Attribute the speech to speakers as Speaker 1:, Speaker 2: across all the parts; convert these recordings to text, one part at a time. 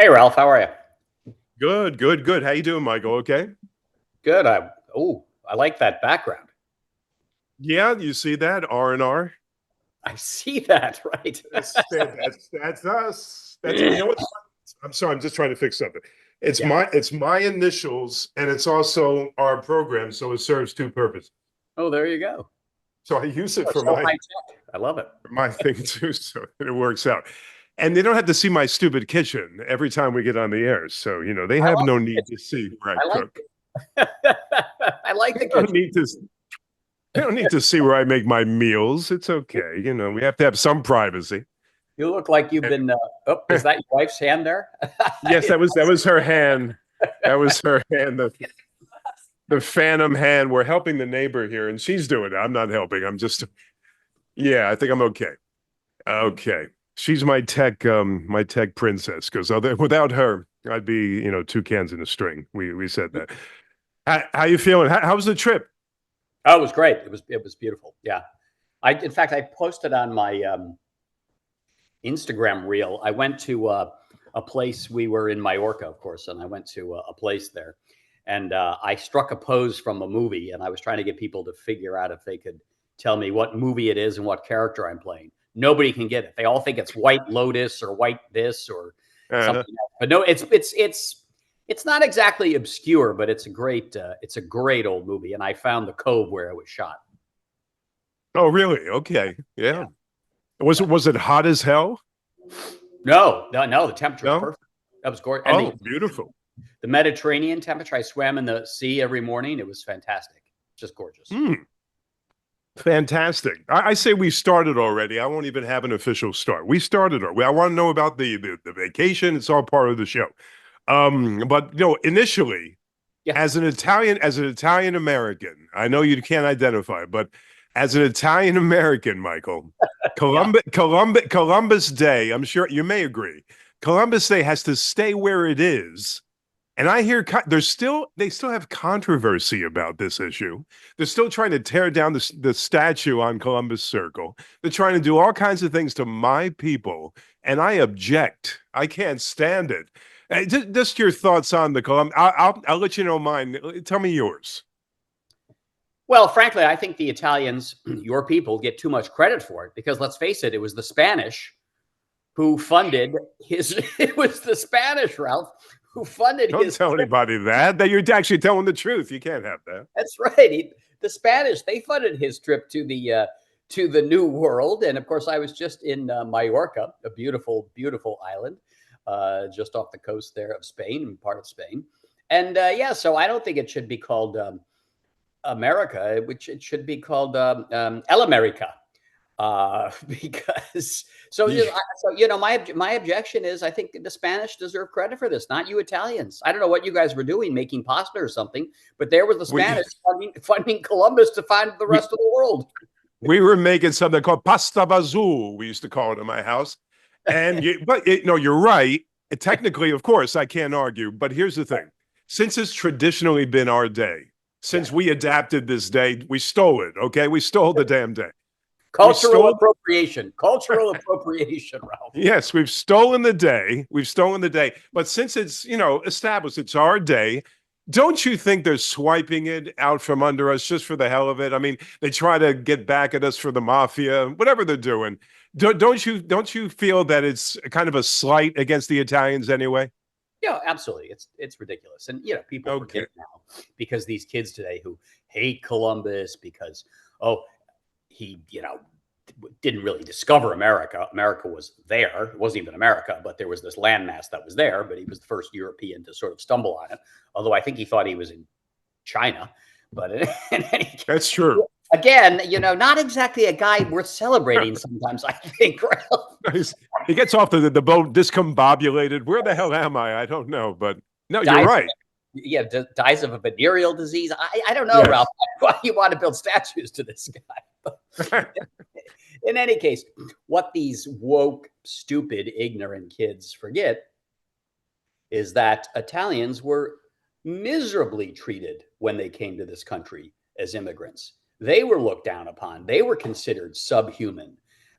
Speaker 1: Hey, Ralph, how are you?
Speaker 2: Good, good, good. How you doing, Michael? Okay.
Speaker 1: Good. I like that background.
Speaker 2: Yeah, you see that R&R?
Speaker 1: I see that, right?
Speaker 2: That's us. That's you know what? I'm sorry. I'm just trying to fix something. It's
Speaker 1: Yeah.
Speaker 2: my initials, and it's also our program, so it serves two purposes.
Speaker 1: Oh, there you go.
Speaker 2: So I use it
Speaker 1: Oh,
Speaker 2: for
Speaker 1: so
Speaker 2: my
Speaker 1: high tech. I love it.
Speaker 2: thing too, so it works out. And they don't have to see my stupid kitchen every time we get on the air. So they
Speaker 1: I
Speaker 2: have
Speaker 1: love
Speaker 2: no
Speaker 1: the
Speaker 2: need
Speaker 1: kitchen.
Speaker 2: to see where I
Speaker 1: I like
Speaker 2: cook.
Speaker 1: it. I like
Speaker 2: They
Speaker 1: the
Speaker 2: don't
Speaker 1: kitchen.
Speaker 2: need to. They don't need to see where I make my meals. It's okay. We have to have some privacy.
Speaker 1: You look like you've been. Oh, is that your wife's hand there?
Speaker 2: Yes, that was her hand. That was her hand. The phantom hand. We're helping the neighbor here, and she's doing it. I'm not helping. I'm just. Yeah, I think I'm okay. Okay, she's my tech princess. Because without her, I'd be two cans in a string. We said that. How you feeling? How was the trip?
Speaker 1: Oh, it was great. It was beautiful. Yeah. In fact, I posted on my Instagram reel. I went to a place. We were in Mallorca, of course, and I went to a place there, and I struck a pose from a movie, and I was trying to get people to figure out if they could tell me what movie it is and what character I'm playing. Nobody can get it. They all think it's White Lotus or White this or
Speaker 2: Uh,
Speaker 1: something else. But no, it's not exactly obscure, but it's a great old movie, and I found the cove where it was shot.
Speaker 2: oh, really? Okay.
Speaker 1: Yeah,
Speaker 2: Yeah. Was it hot as hell?
Speaker 1: no, no, no. The temperature was
Speaker 2: No.
Speaker 1: perfect. That was gorgeous, and
Speaker 2: Oh,
Speaker 1: the
Speaker 2: beautiful.
Speaker 1: the Mediterranean temperature. I swam in the sea every morning. It was fantastic. Just gorgeous.
Speaker 2: Hmm. Fantastic. I say we started already. I won't even have an official start. We started already. I want to know about the vacation. It's all part of the show. But initially,
Speaker 1: Yeah.
Speaker 2: as an Italian American, I know you can't identify, but as an Italian American, Michael,
Speaker 1: Yeah.
Speaker 2: Columbus Day, I'm sure you may agree. Columbus Day has to stay where it is, and I hear they still have controversy about this issue. They're still trying to tear down the statue on Columbus Circle. They're trying to do all kinds of things to my people, and I object. I can't stand it. Just your thoughts on the Columbus. I'll let you know mine. Tell me yours.
Speaker 1: Well, frankly, I think the Italians, your people, get too much credit for it because let's face it, it was the Spanish who funded his. It was the Spanish, Ralph, who funded
Speaker 2: Don't
Speaker 1: his
Speaker 2: tell
Speaker 1: trip.
Speaker 2: anybody that you're actually telling the truth. You can't have that.
Speaker 1: That's right. The Spanish they funded his trip to the New World, and of course, I was just in Mallorca, a beautiful, beautiful island, just off the coast there of Spain, part of Spain. And yeah, so I don't think it should be called America, which it should be called El America, because my objection is I think the Spanish deserve credit for this, not you Italians. I don't know what you guys were doing, making pasta or something, but there was the
Speaker 2: We
Speaker 1: Spanish funding Columbus to find the
Speaker 2: we
Speaker 1: rest of the world.
Speaker 2: we were making something called pasta bazoo. We used to call it in my house. No, you're right. Technically, of course, I can't argue. But here's the thing: since it's traditionally been our day,
Speaker 1: Yeah,
Speaker 2: since we adapted this day, we stole it. Okay, we stole the damn day. We
Speaker 1: cultural
Speaker 2: stole.
Speaker 1: appropriation, cultural appropriation, Ralph.
Speaker 2: Yes, we've stolen the day. We've stolen the day. But since it's established, it's our day. Don't you think they're swiping it out from under us just for the hell of it? I mean, they try to get back at us for the mafia, whatever they're doing. Don't you feel that it's kind of a slight against the Italians anyway?
Speaker 1: Yeah, absolutely. It's ridiculous, and people
Speaker 2: Okay.
Speaker 1: forget now because these kids today who hate Columbus because oh he didn't really discover America. America was there. It wasn't even America, but there was this landmass that was there. But he was the first European to sort of stumble on it. Although I think he thought he was in China. But in any
Speaker 2: That's
Speaker 1: case,
Speaker 2: true.
Speaker 1: again, not exactly a guy worth celebrating. Sometimes I think, Ralph.
Speaker 2: He gets off the boat discombobulated. Where the hell am I? I don't know. But no, you're
Speaker 1: Dies
Speaker 2: right.
Speaker 1: yeah, dies of a venereal disease. I don't know, Ralph,
Speaker 2: Yes.
Speaker 1: why you want to build statues to this guy. But in any case, what these woke, stupid, ignorant kids forget is that Italians were miserably treated when they came to this country as immigrants. They were looked down upon. They were considered subhuman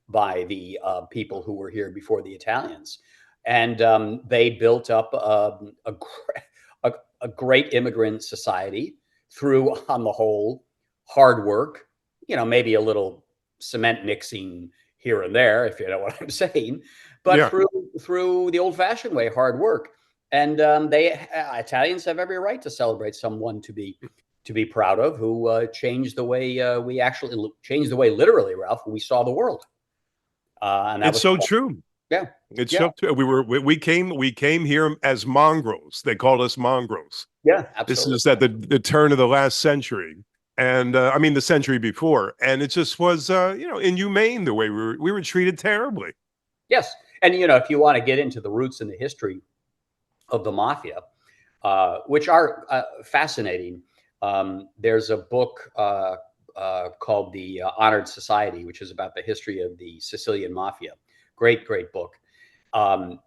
Speaker 1: by the people who were here before the Italians. and they built up a, a great immigrant society through, on the whole, hard work. Maybe a little cement mixing here and there, if you know what I'm saying, but
Speaker 2: Yeah.
Speaker 1: through the old-fashioned way, hard work. And Italians have every right to celebrate someone to be proud of, who changed the way we actually changed the way, literally, Ralph, we saw the world. And that
Speaker 2: It's
Speaker 1: was,
Speaker 2: so true.
Speaker 1: yeah,
Speaker 2: It's
Speaker 1: yeah,
Speaker 2: so true. We came here as mongrels. They called us mongrels.
Speaker 1: yeah,
Speaker 2: This
Speaker 1: absolutely.
Speaker 2: is at the turn of the last century, and I mean the century before, and it just was inhumane the way we were treated terribly.
Speaker 1: Yes. And, if you want to get into the roots and the history of the mafia, which are fascinating, there's a book called The Honored Society, which is about the history of the Sicilian mafia. Great, great book. Um,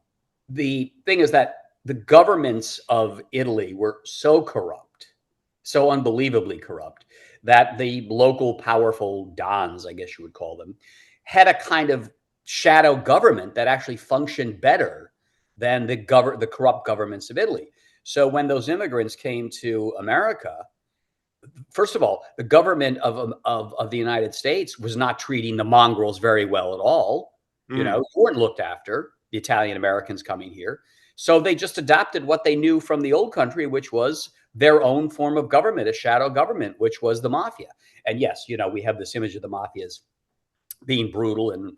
Speaker 1: the thing is that the governments of Italy were so corrupt, so unbelievably corrupt, that the local powerful dons, I guess you would call them, had a kind of shadow government that actually functioned better than the corrupt governments of Italy. So when those immigrants came to America, first of all, the government of the United States was not treating the mongrels very well at all.
Speaker 2: Mm.
Speaker 1: You weren't looked after, the Italian Americans coming here. So they just adopted what they knew from the old country, which was their own form of government, a shadow government, which was the mafia. And yes, we have this image of the mafia as being brutal, and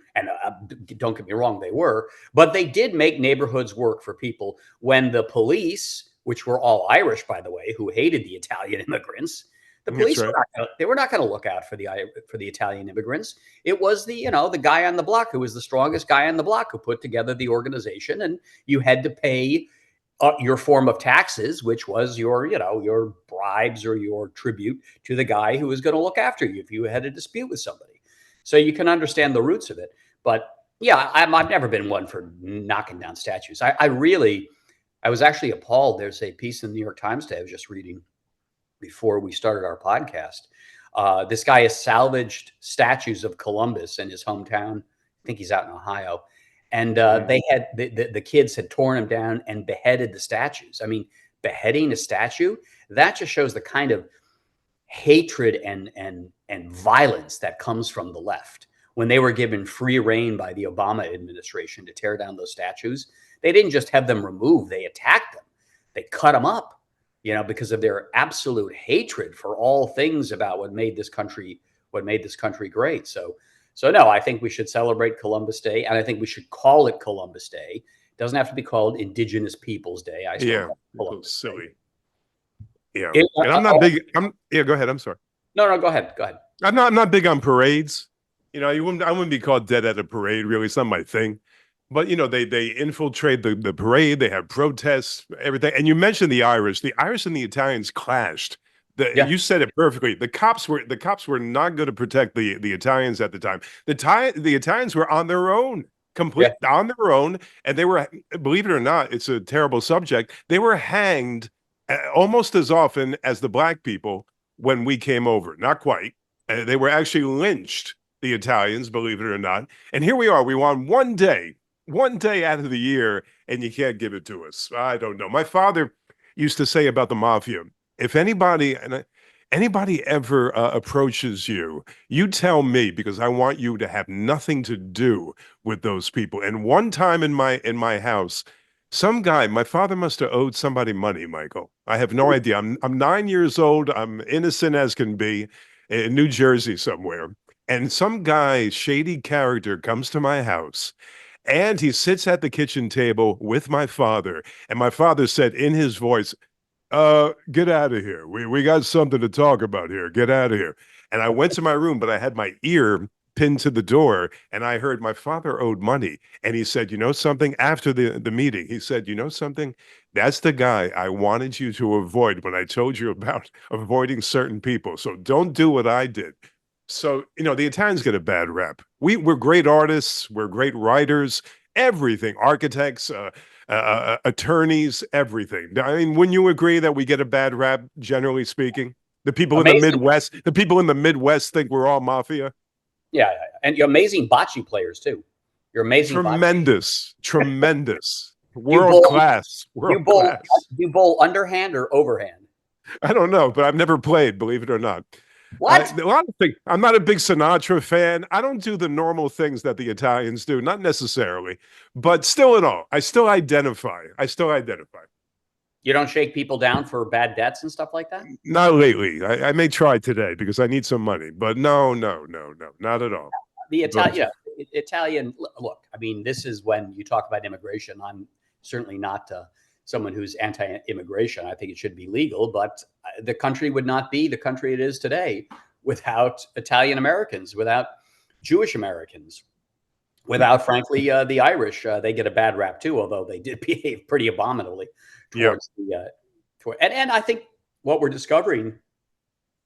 Speaker 1: don't get me wrong, they were, but they did make neighborhoods work for people. When the police, which were all Irish, by the way, who hated the Italian immigrants, the
Speaker 2: That's
Speaker 1: police
Speaker 2: right.
Speaker 1: were not going to look out for the Italian immigrants. It was the guy on the block who was the strongest guy on the block who put together the organization, and you had to pay your form of taxes, which was your bribes or your tribute to the guy who was going to look after you if you had a dispute with somebody. So you can understand the roots of it. But yeah, I've never been one for knocking down statues. I was actually appalled. There's a piece in the New York Times today I was just reading before we started our podcast. This guy has salvaged statues of Columbus in his hometown. I think he's out in Ohio. And
Speaker 2: Mm.
Speaker 1: they had the kids had torn him down and beheaded the statues. I mean, beheading a statue, that just shows the kind of hatred and violence that comes from the left. When they were given free reign by the Obama administration to tear down those statues, they didn't just have them removed, they attacked them. They cut them up, because of their absolute hatred for all things about what made this country great. So no, I think we should celebrate Columbus Day, and I think we should call it Columbus Day. It doesn't have to be called Indigenous Peoples Day. I still
Speaker 2: Yeah,
Speaker 1: call it
Speaker 2: it was
Speaker 1: Columbus Day.
Speaker 2: silly. Yeah,
Speaker 1: It,
Speaker 2: and I'm not big. Yeah. Go ahead. I'm sorry.
Speaker 1: no, no, go ahead. Go ahead.
Speaker 2: I'm not big on parades. I wouldn't be called dead at a parade. Really, it's not my thing. But they infiltrate the parade. They have protests, everything. And you mentioned the Irish. The Irish and the Italians clashed.
Speaker 1: Yeah,
Speaker 2: You said it perfectly. The cops were not going to protect the Italians at the time. The Italians were on their own,
Speaker 1: yeah.
Speaker 2: complete on their own, and they were, believe it or not, it's a terrible subject. They were hanged almost as often as the black people when we came over. Not quite. They were actually lynched, the Italians, believe it or not. And here we are. We want one day out of the year, and you can't give it to us. I don't know. My father used to say about the mafia, if anybody ever approaches you, you tell me, because I want you to have nothing to do with those people. And one time in my house, some guy, my father must have owed somebody money, Michael. I have no idea. I'm 9 years old. I'm innocent as can be, in New Jersey somewhere. And some guy, shady character, comes to my house, and he sits at the kitchen table with my father. And my father said in his voice, get out of here. We got something to talk about here. Get out of here. And I went to my room, but I had my ear pinned to the door, and I heard my father owed money. And he said, you know something? After the meeting, he said, you know something? That's the guy I wanted you to avoid when I told you about avoiding certain people. So don't do what I did. So, the Italians get a bad rap. We're great artists, we're great writers, everything, architects, attorneys, everything. I mean, wouldn't you agree that we get a bad rap, generally speaking?
Speaker 1: Amazing.
Speaker 2: The people in the Midwest think we're all mafia.
Speaker 1: Yeah, yeah, yeah. And you're amazing bocce players too. You're amazing bocce.
Speaker 2: Tremendous, tremendous.
Speaker 1: You
Speaker 2: World
Speaker 1: bowl,
Speaker 2: class.
Speaker 1: you
Speaker 2: World
Speaker 1: bowl,
Speaker 2: class.
Speaker 1: you bowl underhand or overhand?
Speaker 2: I don't know, but I've never played, believe it or not.
Speaker 1: What?
Speaker 2: A lot of things. I'm not a big Sinatra fan. I don't do the normal things that the Italians do, not necessarily, but still in all, I still identify. I still identify.
Speaker 1: You don't shake people down for bad debts and stuff like that?
Speaker 2: Not lately. I may try today because I need some money, but no, no, no, no, not at all.
Speaker 1: The
Speaker 2: But
Speaker 1: Italian look. I mean, this is when you talk about immigration. I'm certainly not someone who's anti-immigration. I think it should be legal, but the country would not be the country it is today without Italian Americans, without Jewish Americans, without, frankly, the Irish. They get a bad rap too, although they did behave pretty abominably
Speaker 2: yeah,
Speaker 1: towards and I think what we're discovering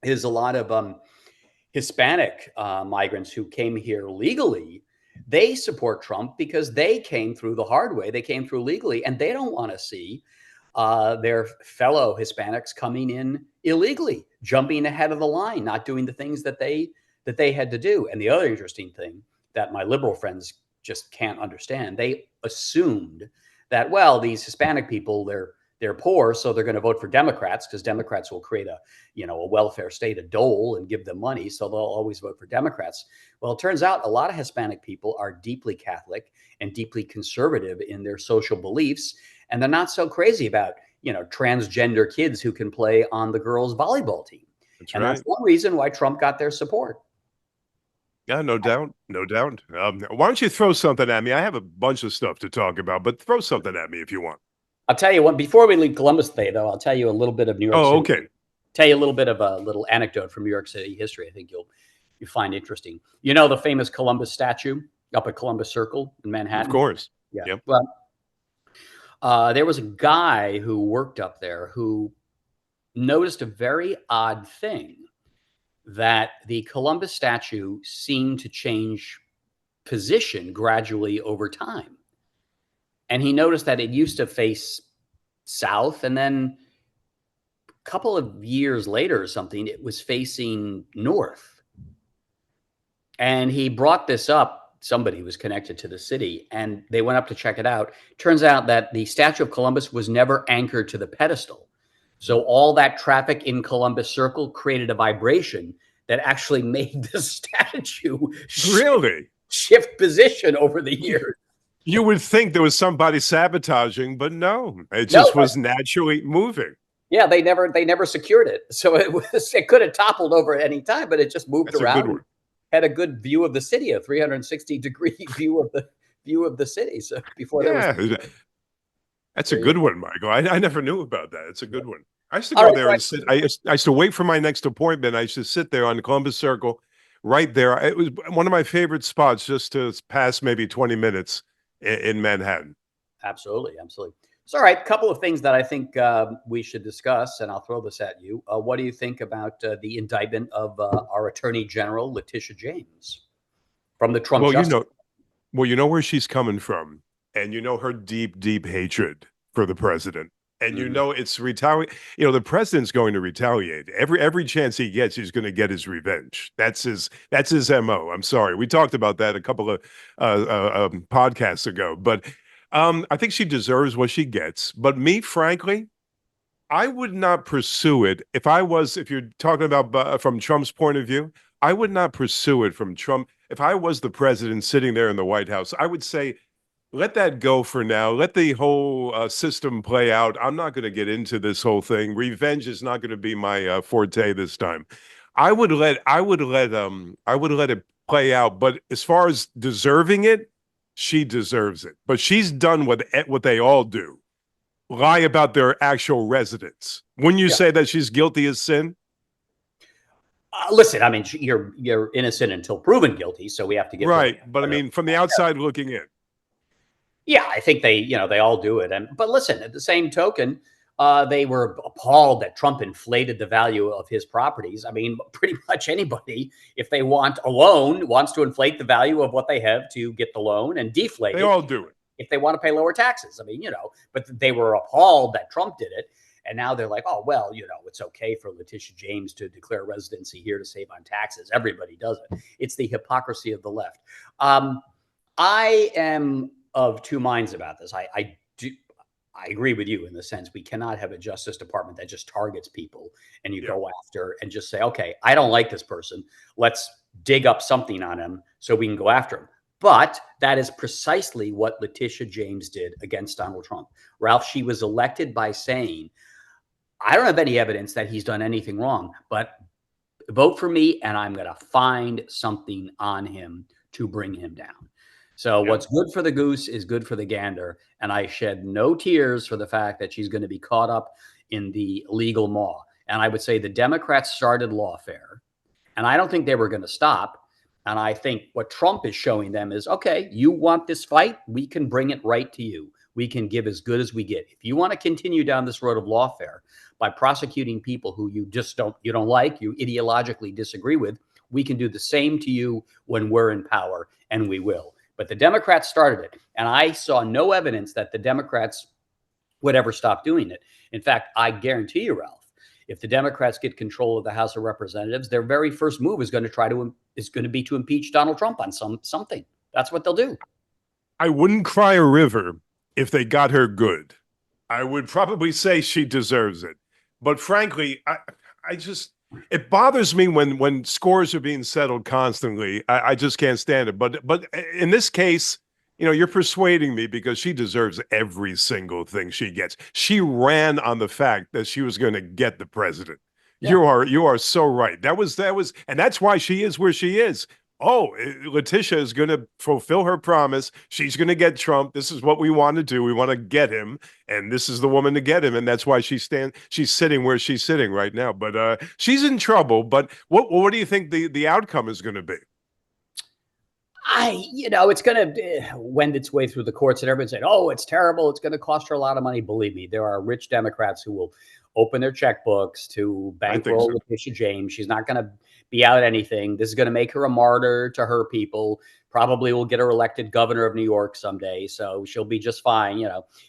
Speaker 1: is a lot of Hispanic migrants who came here legally. They support Trump because they came through the hard way. They came through legally, and they don't want to see their fellow Hispanics coming in illegally, jumping ahead of the line, not doing the things that they had to do. And the other interesting thing that my liberal friends just can't understand, they assumed that, well, these Hispanic people, they're poor, so they're going to vote for Democrats because Democrats will create a welfare state, a dole, and give them money, so they'll always vote for Democrats. Well, it turns out a lot of Hispanic people are deeply Catholic and deeply conservative in their social beliefs, and they're not so crazy about transgender kids who can play on the girls' volleyball team.
Speaker 2: that's
Speaker 1: And that's
Speaker 2: right.
Speaker 1: one reason why Trump got their support.
Speaker 2: Yeah, no doubt, no doubt. Why don't you throw something at me? I have a bunch of stuff to talk about, but throw something at me if you want.
Speaker 1: I'll tell you what, before we leave Columbus Day, though, I'll tell you a little bit of New York
Speaker 2: Oh,
Speaker 1: City.
Speaker 2: okay.
Speaker 1: Tell you a little bit of a little anecdote from New York City history. I think you find interesting. You know the famous Columbus statue up at Columbus Circle in
Speaker 2: Of
Speaker 1: Manhattan?
Speaker 2: course.
Speaker 1: Yeah.
Speaker 2: Yep.
Speaker 1: Well, there was a guy who worked up there who noticed a very odd thing, that the Columbus statue seemed to change position gradually over time. And he noticed that it used to face south, and then a couple of years later or something, it was facing north. And he brought this up. Somebody was connected to the city, and they went up to check it out. Turns out that the Statue of Columbus was never anchored to the pedestal. So all that traffic in Columbus Circle created a vibration that actually made the statue
Speaker 2: Really?
Speaker 1: shift position over the years.
Speaker 2: You would think there was somebody sabotaging, but no, it
Speaker 1: No,
Speaker 2: just was naturally moving.
Speaker 1: yeah, they never secured it, so it could have toppled over at any time, but it just moved
Speaker 2: That's a good
Speaker 1: around and
Speaker 2: one.
Speaker 1: had a good view of the city, a 360-degree view of the city. So before there was,
Speaker 2: Yeah, that's a
Speaker 1: there you
Speaker 2: good
Speaker 1: go.
Speaker 2: one, Michael. I never knew about that. It's a good one. I used to
Speaker 1: All
Speaker 2: go
Speaker 1: right,
Speaker 2: there
Speaker 1: Frank.
Speaker 2: and sit. I used to wait for my next appointment. I used to sit there on Columbus Circle, right there. It was one of my favorite spots, just to pass maybe 20 minutes in Manhattan.
Speaker 1: Absolutely, absolutely. So, all right, a couple of things that I think we should discuss, and I'll throw this at you. What do you think about the indictment of our Attorney General, Letitia James, from the Trump
Speaker 2: Well, you
Speaker 1: Justice?
Speaker 2: know, well, you know where she's coming from, and you know her deep, deep hatred for the president, and you
Speaker 1: Mhm.
Speaker 2: know it's retaliate. You know the president's going to retaliate every chance he gets. He's going to get his revenge. That's his mo. I'm sorry, we talked about that a couple of podcasts ago, but I think she deserves what she gets. But me, frankly, I would not pursue it if I was. If you're talking about from Trump's point of view, I would not pursue it from Trump. If I was the president sitting there in the White House, I would say, let that go for now. Let the whole system play out. I'm not going to get into this whole thing. Revenge is not going to be my forte this time. I would let it play out. But as far as deserving it, she deserves it. But she's done what they all do: lie about their actual residence. Wouldn't you
Speaker 1: Yeah.
Speaker 2: say that she's guilty as sin?
Speaker 1: Listen, I mean, you're innocent until proven guilty, so we have to give her.
Speaker 2: Right. But I mean, from the outside looking in.
Speaker 1: Yeah, I think they all do it. And but listen, at the same token, they were appalled that Trump inflated the value of his properties. I mean, pretty much anybody, if they want a loan, wants to inflate the value of what they have to get the loan and deflate
Speaker 2: They
Speaker 1: it
Speaker 2: all do it.
Speaker 1: if they want to pay lower taxes. I mean, but they were appalled that Trump did it. And now they're like, oh, well, it's okay for Letitia James to declare residency here to save on taxes. Everybody does it. It's the hypocrisy of the left. I am of two minds about this. I do. I agree with you in the sense we cannot have a Justice Department that just targets people and you
Speaker 2: Yeah.
Speaker 1: go after and just say, okay, I don't like this person. Let's dig up something on him so we can go after him. But that is precisely what Letitia James did against Donald Trump. Ralph, she was elected by saying, I don't have any evidence that he's done anything wrong, but vote for me and I'm going to find something on him to bring him down. So
Speaker 2: Yeah.
Speaker 1: what's good for the goose is good for the gander. And I shed no tears for the fact that she's going to be caught up in the legal maw. And I would say the Democrats started lawfare, and I don't think they were going to stop. And I think what Trump is showing them is, okay, you want this fight? We can bring it right to you. We can give as good as we get. If you want to continue down this road of lawfare by prosecuting people who you don't like, you ideologically disagree with, we can do the same to you when we're in power, and we will. But the Democrats started it, and I saw no evidence that the Democrats would ever stop doing it. In fact, I guarantee you, Ralph, if the Democrats get control of the House of Representatives, their very first move is going to be to impeach Donald Trump on something. That's what they'll do.
Speaker 2: I wouldn't cry a river if they got her good. I would probably say she deserves it. But frankly, I just it bothers me when scores are being settled constantly. I just can't stand it. But in this case, you're persuading me because she deserves every single thing she gets. She ran on the fact that she was going to get the president.
Speaker 1: Yeah.
Speaker 2: You are so right. That was, and that's why she is where she is. Oh, Letitia is going to fulfill her promise. She's going to get Trump. This is what we want to do. We want to get him, and this is the woman to get him. And that's why she's sitting where she's sitting right now. But she's in trouble. But what do you think the outcome is going to be?
Speaker 1: It's going to wend its way through the courts, and everyone's saying, "Oh, it's terrible. It's going to cost her a lot of money." Believe me, there are rich Democrats who will open their checkbooks to
Speaker 2: I think
Speaker 1: bankroll
Speaker 2: so.
Speaker 1: Letitia James. She's not going to be out anything. This is going to make her a martyr to her people. Probably will get her elected governor of New York someday, so she'll be just fine.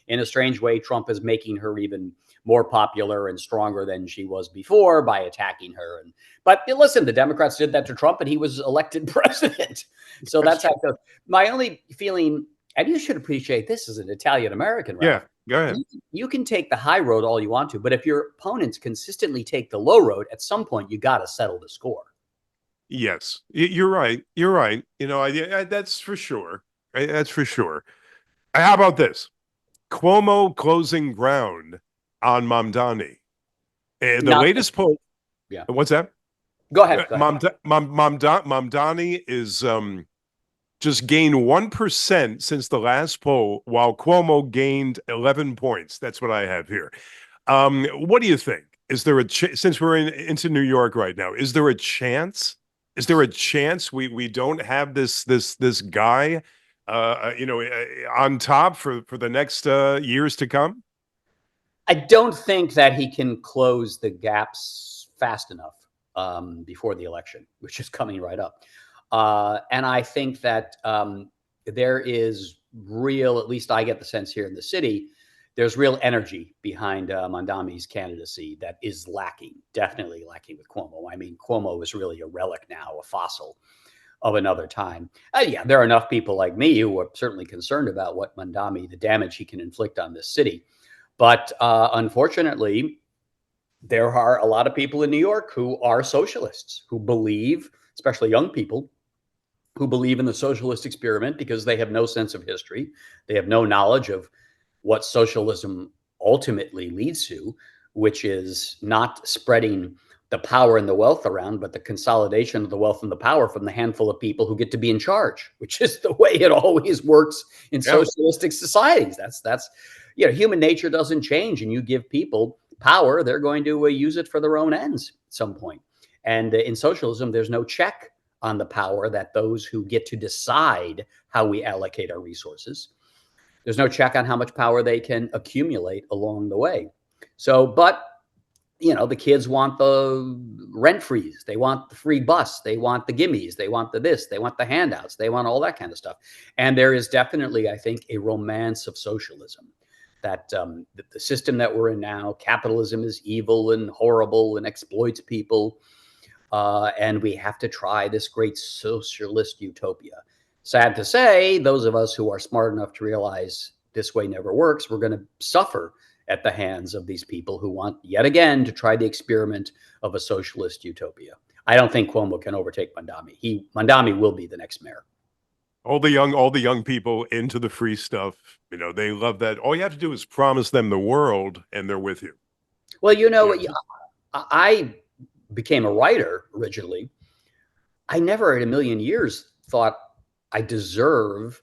Speaker 1: In a strange way, Trump is making her even more popular and stronger than she was before by attacking her. But listen, the Democrats did that to Trump, and he was elected president. So
Speaker 2: That's
Speaker 1: that's how
Speaker 2: true.
Speaker 1: it goes. My only feeling, and you should appreciate this as an Italian American,
Speaker 2: Yeah,
Speaker 1: Ralph.
Speaker 2: go ahead.
Speaker 1: You can take the high road all you want to, but if your opponents consistently take the low road, at some point you got to settle the score.
Speaker 2: Yes, you're right. You're right. That's for sure. That's for sure. How about this? Cuomo closing ground on Mamdani. The
Speaker 1: Not,
Speaker 2: latest poll.
Speaker 1: yeah.
Speaker 2: What's that?
Speaker 1: Go ahead. Go ahead.
Speaker 2: Mamdani is just gained 1% since the last poll, while Cuomo gained 11 points. That's what I have here. What do you think? Is there since we're into New York right now? Is there a chance? Is there a chance we don't have this guy, on top for the next years to come?
Speaker 1: I don't think that he can close the gaps fast enough before the election, which is coming right up. And I think that there is real, at least I get the sense here in the city, there's real energy behind Mondami's candidacy that is lacking, definitely lacking with Cuomo. I mean, Cuomo is really a relic now, a fossil of another time. Yeah, there are enough people like me who are certainly concerned about what Mondami, the damage he can inflict on this city. But unfortunately, there are a lot of people in New York who are socialists, who believe, especially young people, who believe in the socialist experiment because they have no sense of history. They have no knowledge of what socialism ultimately leads to, which is not spreading the power and the wealth around, but the consolidation of the wealth and the power from the handful of people who get to be in charge, which is the way it always works in
Speaker 2: Yeah.
Speaker 1: socialistic societies. That's human nature doesn't change, and you give people power, they're going to use it for their own ends at some point. And in socialism, there's no check on the power that those who get to decide how we allocate our resources. There's no check on how much power they can accumulate along the way. So, but the kids want the rent freeze. They want the free bus. They want the gimmies. They want the this. They want the handouts. They want all that kind of stuff. And there is definitely, I think, a romance of socialism that the system that we're in now, capitalism is evil and horrible and exploits people. And we have to try this great socialist utopia. Sad to say, those of us who are smart enough to realize this way never works. We're going to suffer at the hands of these people who want yet again to try the experiment of a socialist utopia. I don't think Cuomo can overtake Mandami. Mandami will be the next mayor.
Speaker 2: All the young people into the free stuff. They love that. All you have to do is promise them the world, and they're with you.
Speaker 1: Well, I became a writer originally. I never in a million years thought I deserve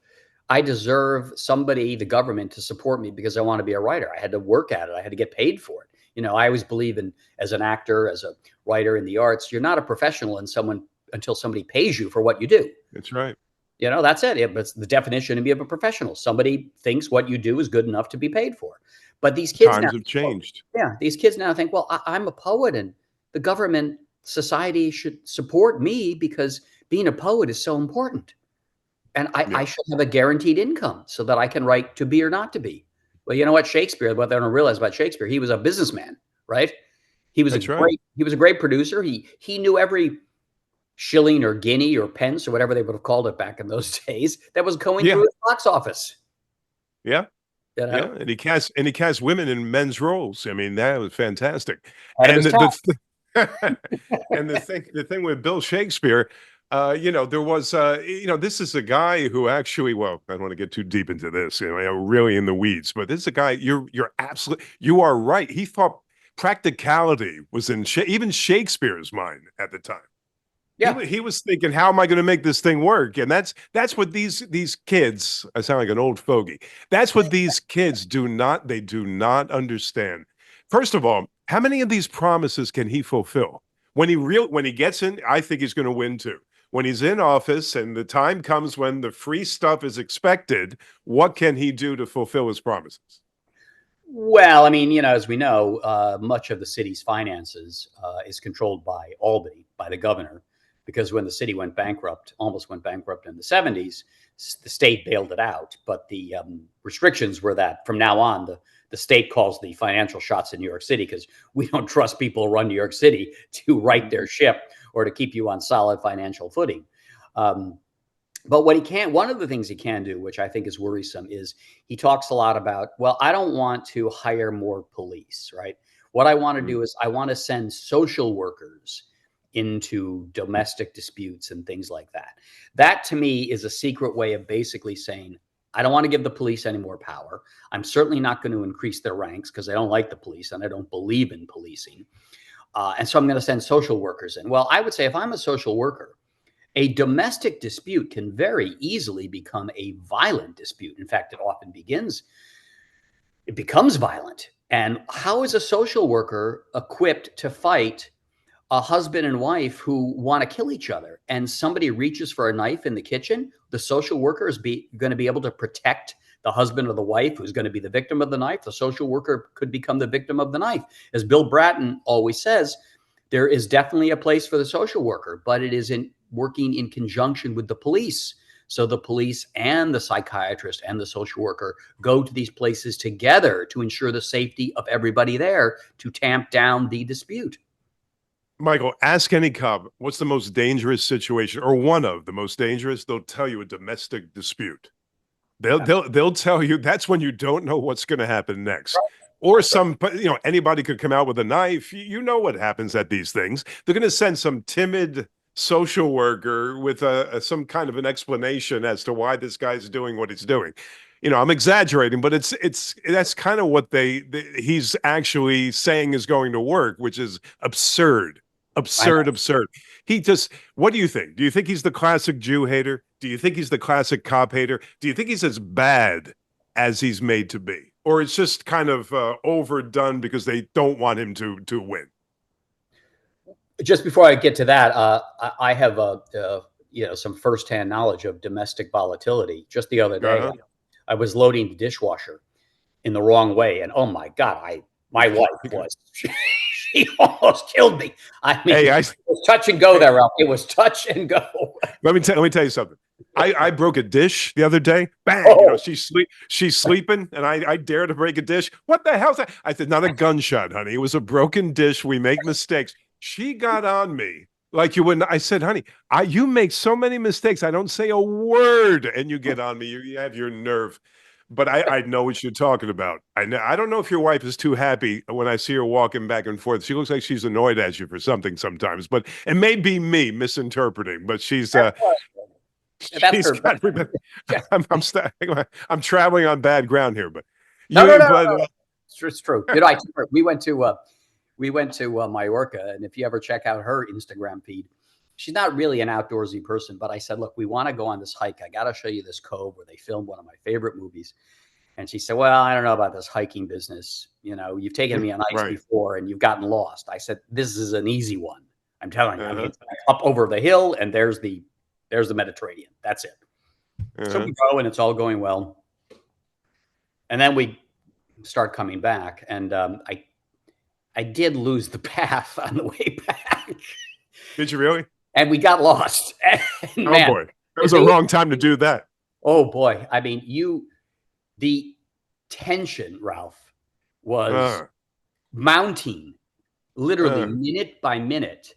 Speaker 1: somebody, the government, to support me because I want to be a writer. I had to work at it. I had to get paid for it. I always believe in, as an actor, as a writer in the arts, you're not a professional until somebody pays you for what you do.
Speaker 2: That's right.
Speaker 1: That's it. It's the definition of a professional. Somebody thinks what you do is good enough to be paid for. But these kids
Speaker 2: times have changed.
Speaker 1: These kids now think, well, I'm a poet, and the government, society should support me because being a poet is so important. And I should have a guaranteed income so that I can write to be or not to be. Well, you know what? Shakespeare, what they don't realize about Shakespeare, he was a businessman, right? He was he was a great producer. He knew every shilling or guinea or pence or whatever they would have called it back in those days that was going through his box office.
Speaker 2: Yeah. Yeah, and he cast women in men's roles. I mean, that was fantastic. And the thing with Bill Shakespeare, there was, this is a guy who actually, well, I don't want to get too deep into this, I'm really in the weeds, but this is a guy, you are right. He thought practicality was in even Shakespeare's mind at the time. Yeah, he was thinking, how am I going to make this thing work? And that's what these kids, I sound like an old fogey. That's what these kids do not understand. First of all, how many of these promises can he fulfill? When he gets in, I think he's going to win too. When he's in office and the time comes when the free stuff is expected, what can he do to fulfill his promises?
Speaker 1: Well, I mean, as we know, much of the city's finances is controlled by Albany, by the governor, because when the city almost went bankrupt in the 70s, the state bailed it out. But the restrictions were that from now on, the state calls the financial shots in New York City because we don't trust people who run New York City to right their ship or to keep you on solid financial footing. But one of the things he can do, which I think is worrisome, is he talks a lot about, well, I don't want to hire more police, right? What I want to do is I want to send social workers into domestic disputes and things like that. That to me is a secret way of basically saying, I don't want to give the police any more power. I'm certainly not going to increase their ranks because I don't like the police and I don't believe in policing. And so I'm going to send social workers in. Well, I would say if I'm a social worker, a domestic dispute can very easily become a violent dispute. In fact, it becomes violent. And how is a social worker equipped to fight a husband and wife who want to kill each other, and somebody reaches for a knife in the kitchen? The social worker is going to be able to protect the husband or the wife who's going to be the victim of the knife. The social worker could become the victim of the knife. As Bill Bratton always says, there is definitely a place for the social worker, but it is working in conjunction with the police. So the police and the psychiatrist and the social worker go to these places together to ensure the safety of everybody there to tamp down the dispute.
Speaker 2: Michael, ask any cop, what's the most dangerous situation, or one of the most dangerous? They'll tell you a domestic dispute. They'll tell you that's when you don't know what's going to happen next. Or anybody could come out with a knife. You know what happens at these things. They're going to send some timid social worker with some kind of an explanation as to why this guy's doing what he's doing. I'm exaggerating, but that's kind of what he's actually saying is going to work, which is absurd. Absurd. What do you think? Do you think he's the classic Jew hater? Do you think he's the classic cop hater? Do you think he's as bad as he's made to be? Or it's just kind of overdone because they don't want him to win?
Speaker 1: Just before I get to that, I have some firsthand knowledge of domestic volatility. Just the other day, I was loading the dishwasher in the wrong way, and oh my God, my wife was she almost killed me. I mean, it was touch and go there, Ralph. It was touch and go.
Speaker 2: Let me tell you something. I broke a dish the other day. Bang! She's sleeping, and I dare to break a dish. What the hell's that? I said, not a gunshot, honey. It was a broken dish. We make mistakes. She got on me like you wouldn't. I said, honey, you make so many mistakes. I don't say a word, and you get on me. You have your nerve. but I know what you're talking about. I don't know if your wife is too happy when I see her walking back and forth. She looks like she's annoyed at you for something sometimes, but it may be me misinterpreting. But
Speaker 1: That's that's
Speaker 2: she's
Speaker 1: her.
Speaker 2: got. I'm traveling on bad ground here, but
Speaker 1: No, no,
Speaker 2: you
Speaker 1: no,
Speaker 2: but
Speaker 1: no. It's true. I took her, we went to Mallorca, and if you ever check out her Instagram feed, she's not really an outdoorsy person. But I said, look, we want to go on this hike. I got to show you this cove where they filmed one of my favorite movies. And she said, well, I don't know about this hiking business. You've taken me on hikes
Speaker 2: right.
Speaker 1: before and you've gotten lost. I said, this is an easy one. I'm telling you. I mean,
Speaker 2: Uh-huh.
Speaker 1: it's up over the hill, and there's the Mediterranean. That's it. So
Speaker 2: Uh-huh.
Speaker 1: we go, and it's all going well. And then we start coming back, and I did lose the path on the way back,
Speaker 2: Did you really?
Speaker 1: and we got lost. And
Speaker 2: Oh
Speaker 1: man,
Speaker 2: boy, that was the wrong time to do that.
Speaker 1: oh boy, I mean, the tension, Ralph, was
Speaker 2: Uh,
Speaker 1: mounting literally
Speaker 2: uh,
Speaker 1: minute by minute,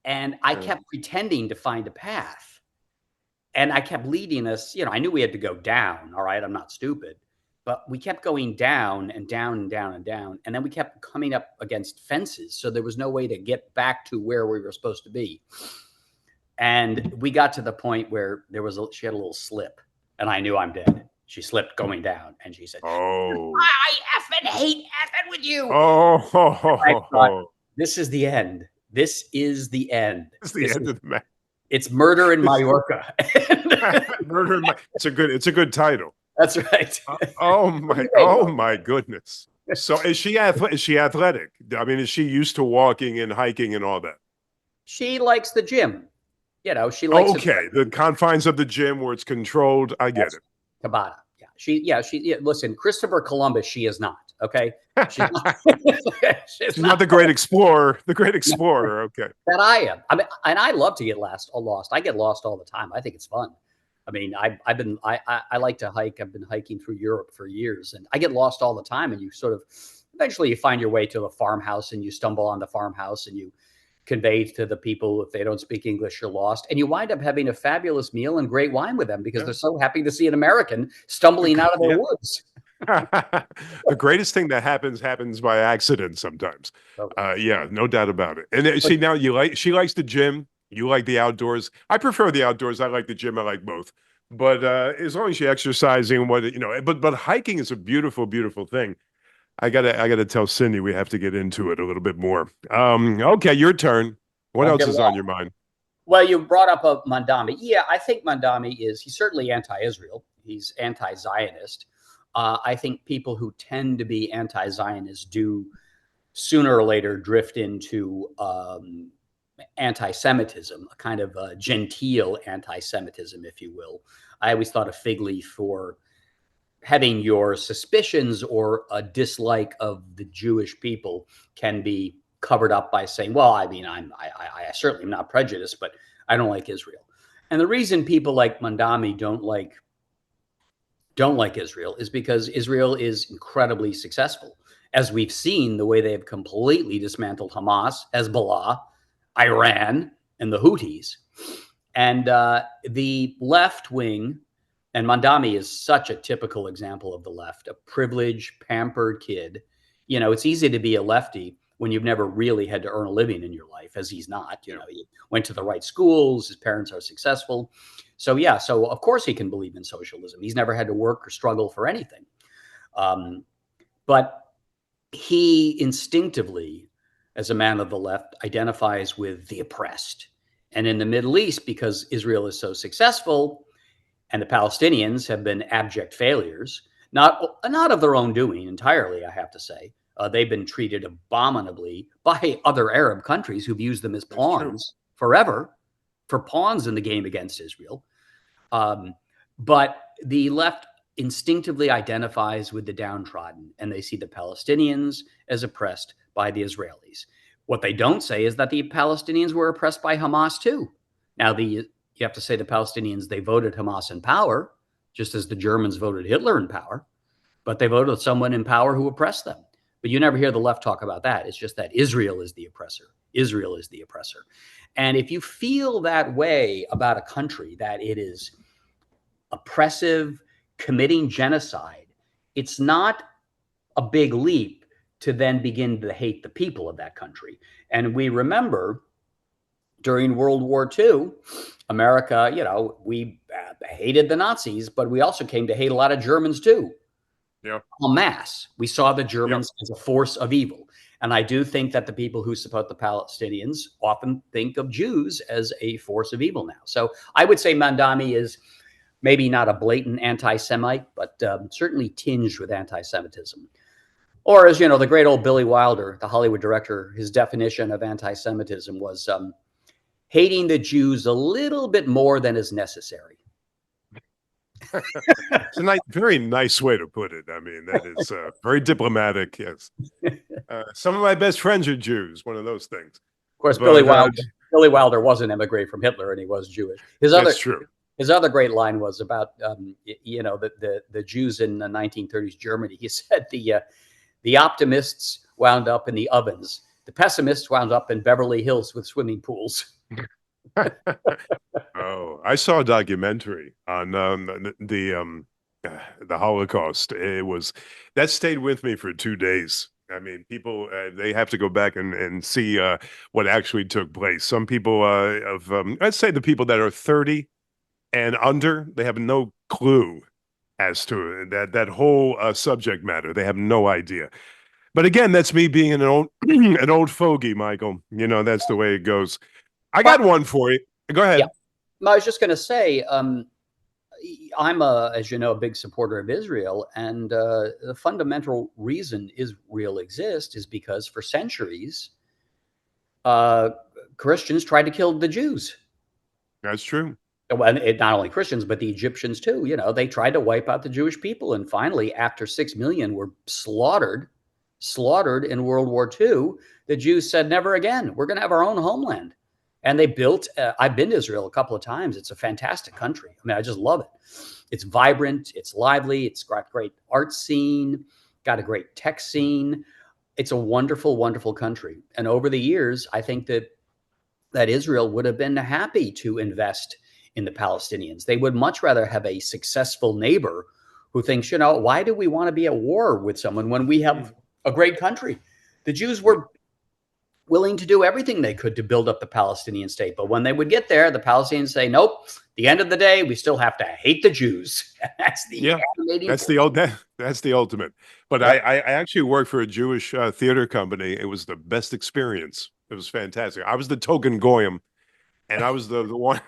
Speaker 1: and I
Speaker 2: uh,
Speaker 1: kept pretending to find a path, and I kept leading us. I knew we had to go down. All right, I'm not stupid. But we kept going down and down and down and down. And then we kept coming up against fences. So there was no way to get back to where we were supposed to be. And we got to the point where she had a little slip, and I knew I'm dead. She slipped going down, and she said,
Speaker 2: oh,
Speaker 1: I effing hate effing with you.
Speaker 2: oh, ho, ho,
Speaker 1: I
Speaker 2: ho,
Speaker 1: thought,
Speaker 2: ho.
Speaker 1: this is the end. This is the end.
Speaker 2: It's the end of the match.
Speaker 1: It's murder in Mallorca.
Speaker 2: Murder in my. It's a good title.
Speaker 1: That's right.
Speaker 2: Oh my goodness. So is she athletic? I mean, is she used to walking and hiking and all that?
Speaker 1: She likes the gym. She likes
Speaker 2: Okay, the confines of the gym where it's controlled. I get it.
Speaker 1: Tabata. Listen, Christopher Columbus, she is not. Okay. She's not,
Speaker 2: She's not the great explorer. The great explorer. Okay.
Speaker 1: That I am. I mean, and I love to get lost. I get lost all the time. I think it's fun. I mean, I like to hike. I've been hiking through Europe for years, and I get lost all the time. And you sort of eventually you find your way to a farmhouse, and you stumble on the farmhouse, and you convey to the people, if they don't speak English, you're lost, and you wind up having a fabulous meal and great wine with them because they're so happy to see an American stumbling out of their woods.
Speaker 2: The greatest thing that happens by accident sometimes. Yeah, no doubt about it. And see, now she likes the gym. You like the outdoors. I prefer the outdoors. I like the gym. I like both. But as long as you're exercising, but hiking is a beautiful, beautiful thing. I gotta tell Cindy we have to get into it a little bit more. Okay, your turn. What else is on your mind?
Speaker 1: Well, you brought up Mandami. Yeah, I think he's certainly anti-Israel. He's anti-Zionist. I think people who tend to be anti-Zionist do sooner or later drift into anti-Semitism, a kind of genteel anti-Semitism, if you will. I always thought a fig leaf for having your suspicions or a dislike of the Jewish people can be covered up by saying, well, I mean, I certainly am not prejudiced, but I don't like Israel. And the reason people like Mandami don't like Israel is because Israel is incredibly successful. As we've seen, the way they have completely dismantled Hamas, Hezbollah, Iran, and the Houthis. And the left wing, and Mandami is such a typical example of the left, a privileged, pampered kid. It's easy to be a lefty when you've never really had to earn a living in your life, as he's not. He went to the right schools, his parents are successful. So of course he can believe in socialism. He's never had to work or struggle for anything. But he instinctively, as a man of the left, identifies with the oppressed. And in the Middle East, because Israel is so successful and the Palestinians have been abject failures, not of their own doing entirely, I have to say. They've been treated abominably by other Arab countries who've used them as pawns forever, for pawns in the game against Israel. But the left instinctively identifies with the downtrodden, and they see the Palestinians as oppressed by the Israelis. What they don't say is that the Palestinians were oppressed by Hamas too. Now, you have to say the Palestinians, they voted Hamas in power, just as the Germans voted Hitler in power, but they voted someone in power who oppressed them. But you never hear the left talk about that. It's just that Israel is the oppressor. Israel is the oppressor. And if you feel that way about a country, that it is oppressive, committing genocide, it's not a big leap to then begin to hate the people of that country. And we remember during World War II, America, we hated the Nazis, but we also came to hate a lot of Germans too.
Speaker 2: Yeah.
Speaker 1: En masse. We saw the
Speaker 2: Yep.
Speaker 1: Germans as a force of evil. And I do think that the people who support the Palestinians often think of Jews as a force of evil now. So I would say Mandami is maybe not a blatant anti-Semite, but certainly tinged with anti-Semitism. Or as the great old Billy Wilder, the Hollywood director, his definition of anti-Semitism was hating the Jews a little bit more than is necessary.
Speaker 2: It's a very nice way to put it. I mean, that is very diplomatic. Yes. Some of my best friends are Jews. One of those things.
Speaker 1: Of course,
Speaker 2: But
Speaker 1: Billy Wilder was an immigrant from Hitler, and he was Jewish.
Speaker 2: That's true.
Speaker 1: His other great line was about the Jews in the 1930s Germany. He said the optimists wound up in the ovens, the pessimists wound up in Beverly Hills with swimming pools.
Speaker 2: Oh, I saw a documentary on the Holocaust. That stayed with me for 2 days. I mean, people they have to go back and see what actually took place. Some people let's say the people that are 30 and under, they have no clue as to that whole subject matter. They have no idea. But again, that's me being an old an old fogey, Michael. That's the way it goes. I got one for you. Go ahead.
Speaker 1: Yeah. I was just going to say, I'm as you know, a big supporter of Israel, and the fundamental reason Israel exists is because for centuries, Christians tried to kill the Jews.
Speaker 2: That's true.
Speaker 1: And not only Christians, but the Egyptians too. They tried to wipe out the Jewish people, and finally, after 6 million were slaughtered in World War II, the Jews said, "Never again. We're going to have our own homeland." And they built, I've been to Israel a couple of times. It's a fantastic country. I mean, I just love it. It's vibrant. It's lively. It's got a great art scene, got a great tech scene. It's a wonderful, wonderful country. And over the years, I think that Israel would have been happy to invest in the Palestinians. They would much rather have a successful neighbor who thinks, why do we want to be at war with someone when we have a great country? The Jews were willing to do everything they could to build up the Palestinian state. But when they would get there, the Palestinians say, nope, at the end of the day, we still have to hate the Jews. That's the
Speaker 2: that's the ultimate. But yeah. I actually worked for a Jewish theater company. It was the best experience. It was fantastic. I was the token goyim, and I was the one.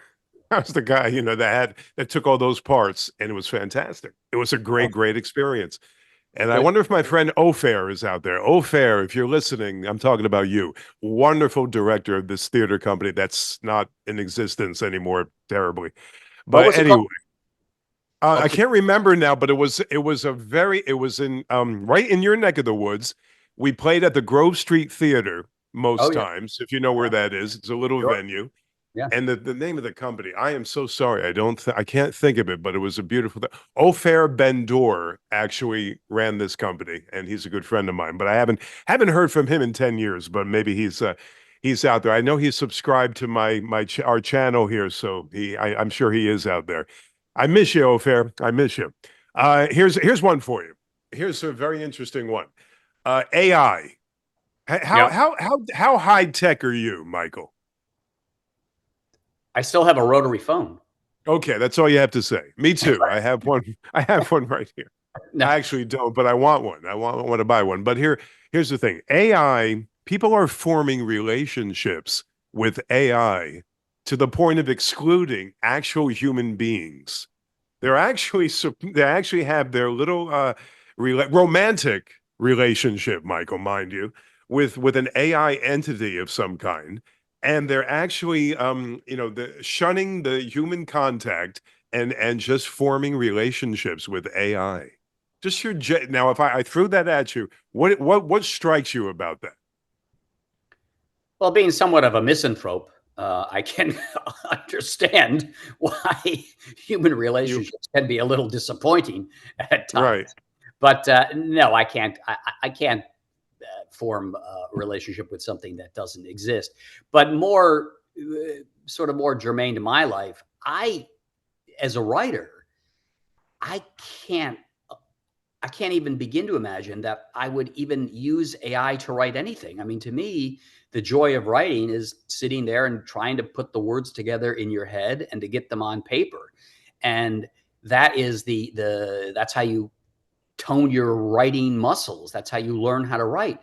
Speaker 2: I was the guy, that took all those parts, and it was fantastic. It was a great experience. And I wonder if my friend Ofer is out there. Ofer, if you're listening, I'm talking about you. Wonderful director of this theater company that's not in existence anymore, terribly. But anyway, I can't remember now, but it was in right in your neck of the woods. We played at the Grove Street Theater most times, if you know where that is. It's a little venue.
Speaker 1: Yeah.
Speaker 2: And the name of the company, I am so sorry. I can't think of it, but it was a beautiful thing. Ofer Ben-Dor actually ran this company, and he's a good friend of mine. But I haven't heard from him in 10 years, but maybe he's out there. I know he's subscribed to our channel here, so I'm sure he is out there. I miss you, Ofer. I miss you. Here's one for you. Here's a very interesting one. AI. How high tech are you, Michael?
Speaker 1: I still have a rotary phone.
Speaker 2: Okay, that's all you have to say. Me too. I have one. I have one right here. No. I actually don't, but I want one. I want to buy one. But here's the thing. AI, people are forming relationships with AI to the point of excluding actual human beings. They actually have their little romantic relationship, Michael, mind you, with an AI entity of some kind. And they're actually, shunning the human contact and just forming relationships with AI. Just now, if I threw that at you, what strikes you about that?
Speaker 1: Well, being somewhat of a misanthrope, I can understand why human relationships can be a little disappointing at times.
Speaker 2: Right.
Speaker 1: But no, I can't. I can't form a relationship with something that doesn't exist. But more germane to my life, as a writer, I can't I can't even begin to imagine that I would even use AI to write anything. I mean, to me, the joy of writing is sitting there and trying to put the words together in your head and to get them on paper. And that is the that's how you tone your writing muscles. That's how you learn how to write.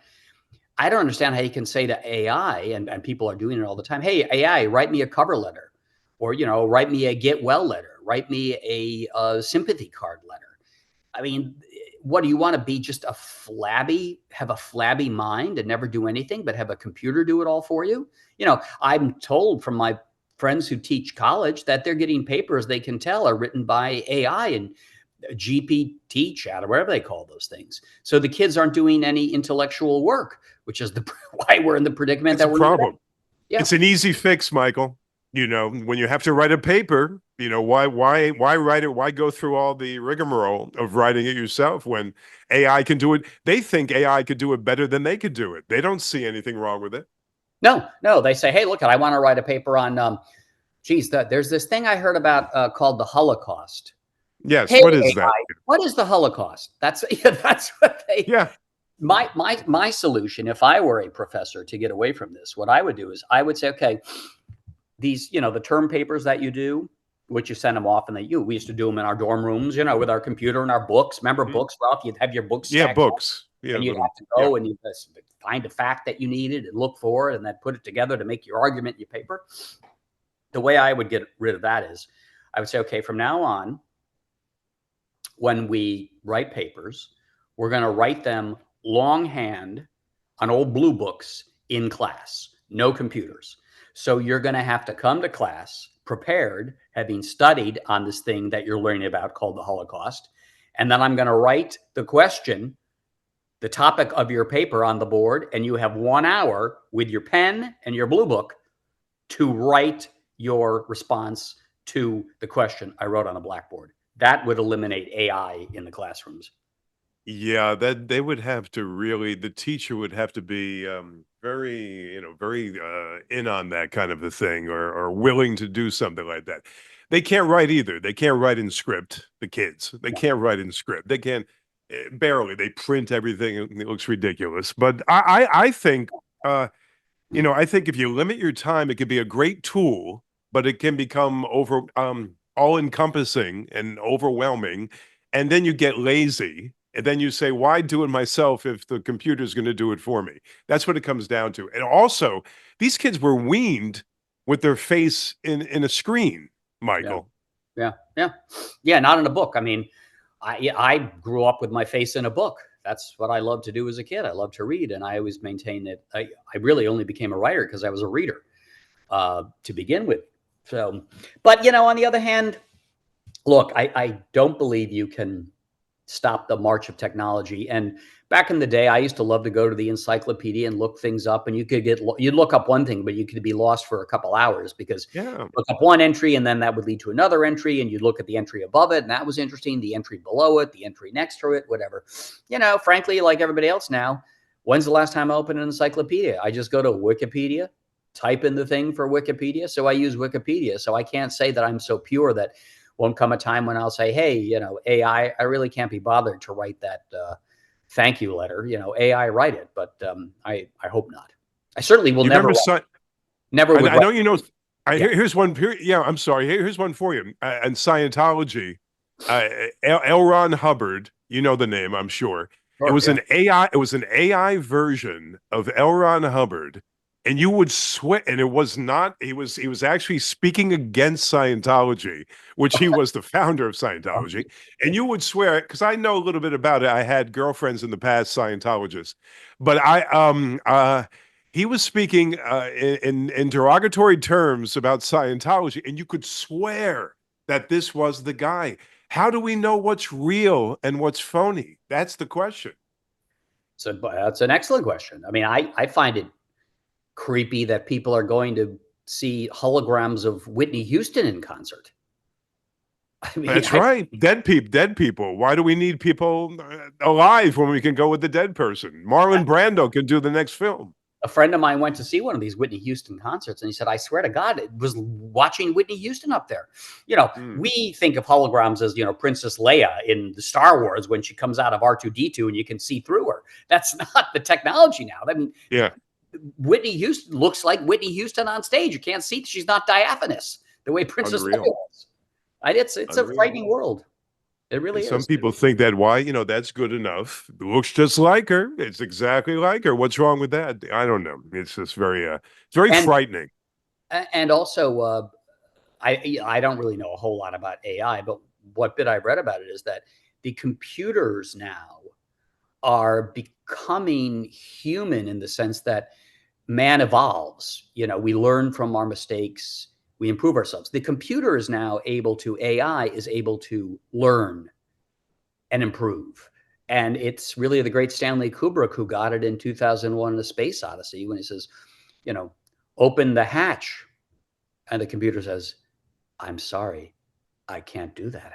Speaker 1: I don't understand how you can say to AI, and people are doing it all the time, hey, AI, write me a cover letter, or, write me a get well letter, write me a sympathy card letter. I mean, what do you want to be? Just have a flabby mind and never do anything, but have a computer do it all for you? I'm told from my friends who teach college that they're getting papers they can tell are written by AI and GPT chat or whatever they call those things. So the kids aren't doing any intellectual work, which is why we're in the predicament
Speaker 2: That's a
Speaker 1: that we're in today.
Speaker 2: problem.
Speaker 1: Yeah.
Speaker 2: It's an easy fix, Michael. When you have to write a paper, why write it? Why go through all the rigmarole of writing it yourself when AI can do it? They think AI could do it better than they could do it. They don't see anything wrong with it.
Speaker 1: No, no. They say, hey, look, I want to write a paper on, there's this thing I heard about called the Holocaust.
Speaker 2: Yes,
Speaker 1: Hey,
Speaker 2: what is that?
Speaker 1: AI, what is the Holocaust? That's yeah, that's what they.
Speaker 2: Yeah.
Speaker 1: My solution, if I were a professor to get away from this, what I would do is I would say, okay, these, the term papers that you do, which you send them off, and we used to do them in our dorm rooms, with our computer and our books. Remember
Speaker 2: Mhm.
Speaker 1: books, Ralph? You'd have your books
Speaker 2: Yeah,
Speaker 1: stacked up,
Speaker 2: books. Yeah,
Speaker 1: and you'd
Speaker 2: little.
Speaker 1: have to
Speaker 2: Yeah.
Speaker 1: go and you just find a fact that you needed and look for it, and then put it together to make your argument in your paper. The way I would get rid of that is I would say, okay, from now on, when we write papers, we're going to write them longhand on old blue books in class, no computers. So you're going to have to come to class prepared, having studied on this thing that you're learning about called the Holocaust. And then I'm going to write the question, the topic of your paper on the board, and you have 1 hour with your pen and your blue book to write your response to the question I wrote on a blackboard. That would eliminate AI in the classrooms.
Speaker 2: Yeah, that they would have to really, the teacher would have to be very, very in on that kind of a thing, or willing to do something like that. They can't write either. They can't write in script, the kids. They
Speaker 1: Yeah.
Speaker 2: can't write in script. They can't, barely. They print everything and it looks ridiculous. But I think, I think if you limit your time, it could be a great tool, but it can become all encompassing and overwhelming. And then you get lazy. And then you say, why do it myself if the computer's going to do it for me? That's what it comes down to. And also, these kids were weaned with their face in a screen,
Speaker 1: Yeah.
Speaker 2: Michael.
Speaker 1: Yeah. Yeah. Yeah. Not in a book. I mean, I grew up with my face in a book. That's what I loved to do as a kid. I loved to read. And I always maintained that I really only became a writer because I was a reader to begin with. So, but, on the other hand, look, I don't believe you can stop the march of technology. And back in the day, I used to love to go to the encyclopedia and look things up. And you'd look up one thing, but you could be lost for a couple hours because
Speaker 2: Yeah.
Speaker 1: look up one entry and then that would lead to another entry. And you'd look at the entry above it. And that was interesting. The entry below it, the entry next to it, whatever. Frankly, like everybody else now, when's the last time I opened an encyclopedia? I just go to Wikipedia, type in the thing for Wikipedia. So I use Wikipedia. So I can't say that I'm so pure that won't come a time when I'll say, hey, AI, I really can't be bothered to write that thank you letter. AI, write it. But I hope not. I certainly will
Speaker 2: You
Speaker 1: never
Speaker 2: remember,
Speaker 1: write, never would
Speaker 2: I
Speaker 1: write.
Speaker 2: know you know.
Speaker 1: Yeah.
Speaker 2: Here's one. Yeah, I'm sorry. Here's one for you. And Scientology, L. Ron Hubbard. You know the name, I'm sure. It
Speaker 1: Sure,
Speaker 2: was
Speaker 1: yeah.
Speaker 2: an AI. It was an AI version of L. Ron Hubbard, and you would swear. And it was not. He was actually speaking against Scientology, which he was the founder of Scientology. And you would swear, because I know a little bit about it. I had girlfriends in the past Scientologists, but he was speaking in derogatory terms about Scientology, and you could swear that this was the guy. How do we know what's real and what's phony? That's the question.
Speaker 1: So that's an excellent question. I mean, I find it creepy that people are going to see holograms of Whitney Houston in concert. I mean,
Speaker 2: That's right. Dead people. Why do we need people alive when we can go with the dead person? Marlon Brando can do the next film.
Speaker 1: A friend of mine went to see one of these Whitney Houston concerts, and he said, "I swear to God, it was watching Whitney Houston up there."
Speaker 2: Mm,
Speaker 1: We think of holograms as Princess Leia in the Star Wars when she comes out of R2D2 and you can see through her. That's not the technology now. I mean,
Speaker 2: yeah,
Speaker 1: Whitney Houston looks like Whitney Houston on stage. You can't see; she's not diaphanous the way Princess Leia
Speaker 2: unreal,
Speaker 1: was. It's a
Speaker 2: unreal.
Speaker 1: frightening world. It
Speaker 2: And
Speaker 1: really
Speaker 2: some
Speaker 1: is.
Speaker 2: people think that why, that's good enough. It looks just like her. It's exactly like her. What's wrong with that? I don't know. It's just it's very
Speaker 1: And
Speaker 2: frightening.
Speaker 1: also, I don't really know a whole lot about AI, but what bit I've read about it is that the computers now are becoming human in the sense that man evolves. We learn from our mistakes, we improve ourselves. The computer is now able to, AI is able to learn and improve. And it's really the great Stanley Kubrick who got it in 2001, The Space Odyssey, when he says, you know, open the hatch. And the computer says, I'm sorry, I can't do that,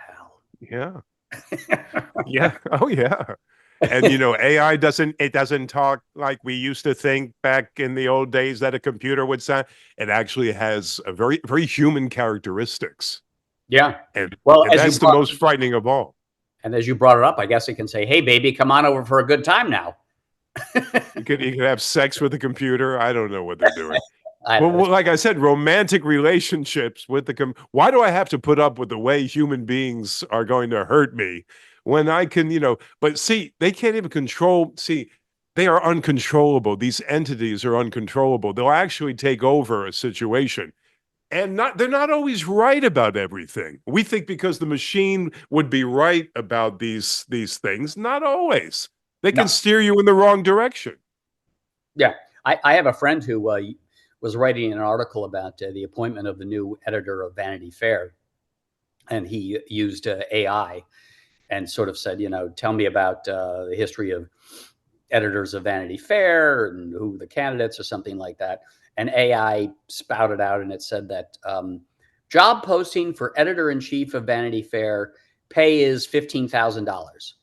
Speaker 2: Yeah.
Speaker 1: Hal.
Speaker 2: Yeah. Oh, yeah. And AI doesn't talk like we used to think back in the old days that a computer would sound. It actually has a very, very human characteristics.
Speaker 1: Yeah.
Speaker 2: And
Speaker 1: Well,
Speaker 2: and that's the most frightening of all.
Speaker 1: as you brought it up, I guess it can say, "Hey, baby, come on over for a good time now."
Speaker 2: You could have sex with a computer. I don't know what they're doing.
Speaker 1: I
Speaker 2: Well,
Speaker 1: don't know.
Speaker 2: like I said, romantic relationships with why do I have to put up with the way human beings are going to hurt me when I can, but see, they can't even see, they are uncontrollable. These entities are uncontrollable. They'll actually take over a situation. And they're not always right about everything. We think because the machine would be right about these things, not always. They can
Speaker 1: No.
Speaker 2: steer you in the wrong direction.
Speaker 1: Yeah. I have a friend who was writing an article about the appointment of the new editor of Vanity Fair, and he used AI and sort of said, tell me about the history of editors of Vanity Fair and who the candidates or something like that. And AI spouted out and it said that job posting for editor in chief of Vanity Fair, pay is $15,000.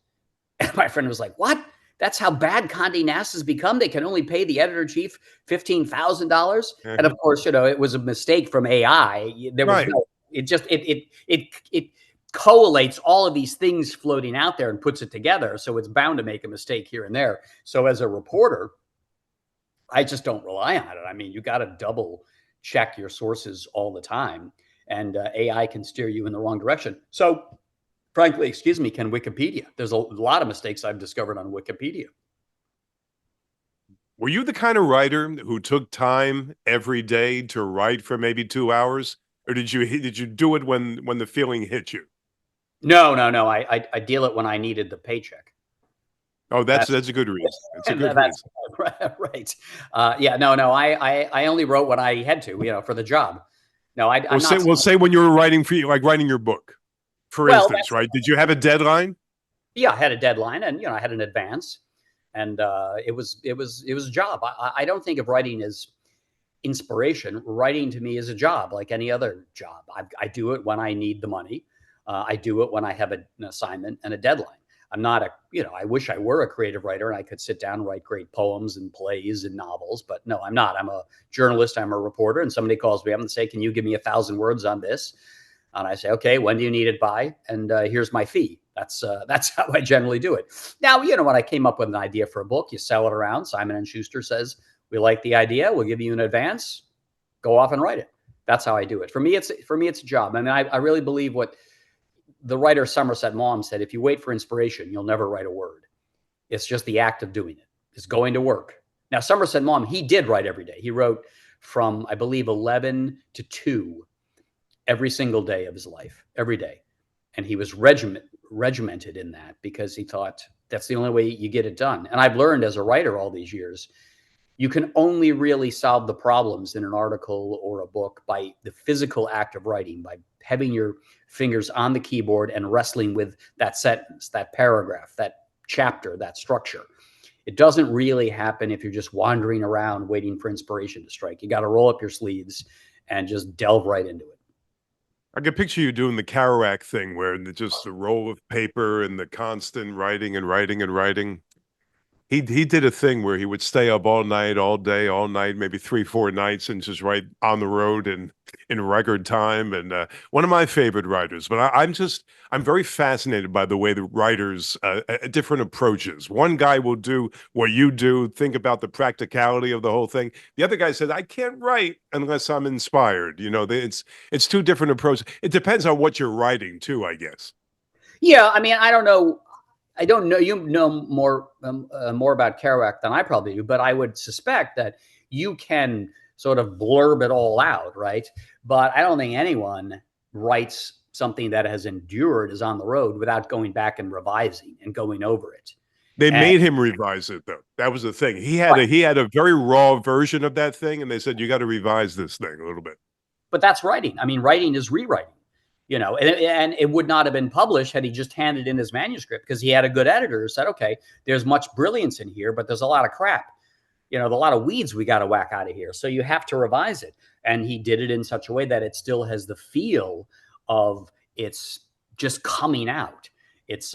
Speaker 1: And my friend was like, "What? That's how bad Condé Nast has become. They can only pay the editor in chief $15,000." And of course, it was a mistake from AI. There was
Speaker 2: Right.
Speaker 1: no. It just it collates all of these things floating out there and puts it together. So it's bound to make a mistake here and there. So as a reporter, I just don't rely on it. I mean, you got to double check your sources all the time, and AI can steer you in the wrong direction. So frankly, excuse me, can Wikipedia. There's a lot of mistakes I've discovered on Wikipedia.
Speaker 2: Were you the kind of writer who took time every day to write for maybe 2 hours, or did you do it when the feeling hit you?
Speaker 1: No, no, no. I deal it when I needed the paycheck.
Speaker 2: Oh, that's
Speaker 1: That's
Speaker 2: that's a good reason. It's a
Speaker 1: and
Speaker 2: good
Speaker 1: that's
Speaker 2: reason.
Speaker 1: right. Yeah, no, no. I only wrote when I had to, for the job. No,
Speaker 2: Well,
Speaker 1: I'm
Speaker 2: say
Speaker 1: not.
Speaker 2: well say when you were writing like writing your book, for
Speaker 1: Well,
Speaker 2: instance, right? Did you have a deadline?
Speaker 1: yeah. I had a deadline, and I had an advance, and it was a job. I don't think of writing as inspiration. Writing to me is a job like any other job. I do it when I need the money. I do it when I have an assignment and a deadline. I'm not I wish I were a creative writer and I could sit down and write great poems and plays and novels, but no, I'm not. I'm a journalist, I'm a reporter, and somebody calls me up and say, "Can you give me 1,000 words on this?" And I say, "Okay, when do you need it by? And here's my fee." That's how I generally do it. Now, when I came up with an idea for a book, you sell it around. Simon and Schuster says, "We like the idea. We'll give you an advance. Go off and write it." That's how I do it. For me, it's a job. I mean, I really believe what the writer Somerset Maugham said: if you wait for inspiration, you'll never write a word. It's just the act of doing it. It's going to work. Now, Somerset Maugham, he did write every day. He wrote from, I believe, 11 to 2 every single day of his life, every day. And he was regimented in that because he thought that's the only way you get it done. And I've learned as a writer all these years, you can only really solve the problems in an article or a book by the physical act of writing, by having your fingers on the keyboard and wrestling with that sentence, that paragraph, that chapter, that structure. It doesn't really happen if you're just wandering around waiting for inspiration to strike. You got to roll up your sleeves and just delve right into it.
Speaker 2: I can picture you doing the Kerouac thing where just the roll of paper and the constant writing and writing and writing. He did a thing where he would stay up all night, all day, all night, maybe 3, 4 nights, and just write on the road and in record time. And one of my favorite writers. But I'm very fascinated by the way the writers different approaches. One guy will do what you do, think about the practicality of the whole thing. The other guy says, I can't write unless I'm inspired. It's two different approaches. It depends on what you're writing too, I guess.
Speaker 1: Yeah, I mean, I don't know. I don't know. You know more about Kerouac than I probably do, but I would suspect that you can sort of blurb it all out, right? But I don't think anyone writes something that has endured is on the road without going back and revising and going over it.
Speaker 2: They
Speaker 1: And
Speaker 2: made him revise it though. That was the thing.
Speaker 1: right,
Speaker 2: He had a very raw version of that thing, and they said you got to revise this thing a little bit.
Speaker 1: but that's writing. I mean, writing is rewriting. And it would not have been published had he just handed in his manuscript because he had a good editor who said, okay, there's much brilliance in here, but there's a lot of crap. There's a lot of weeds we got to whack out of here. So you have to revise it. And he did it in such a way that it still has the feel of it's just coming out. It's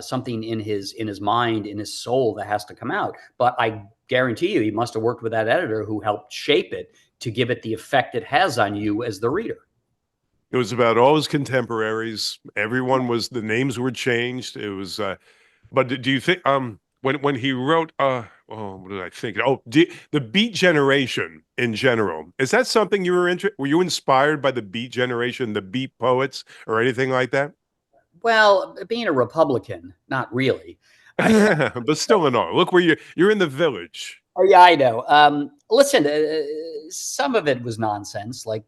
Speaker 1: something in his mind, in his soul that has to come out. But I guarantee you, he must have worked with that editor who helped shape it to give it the effect it has on you as the reader.
Speaker 2: It was about all his contemporaries. Everyone was the names were changed. It was but do you think when he wrote what did I think? The Beat Generation in general. Is that something you were you inspired by the Beat Generation, the Beat poets or anything like that?
Speaker 1: Well, being a Republican, not really. I,
Speaker 2: But still in all. Look where you're in the village.
Speaker 1: oh, yeah, I know. Listen, some of it was nonsense. Like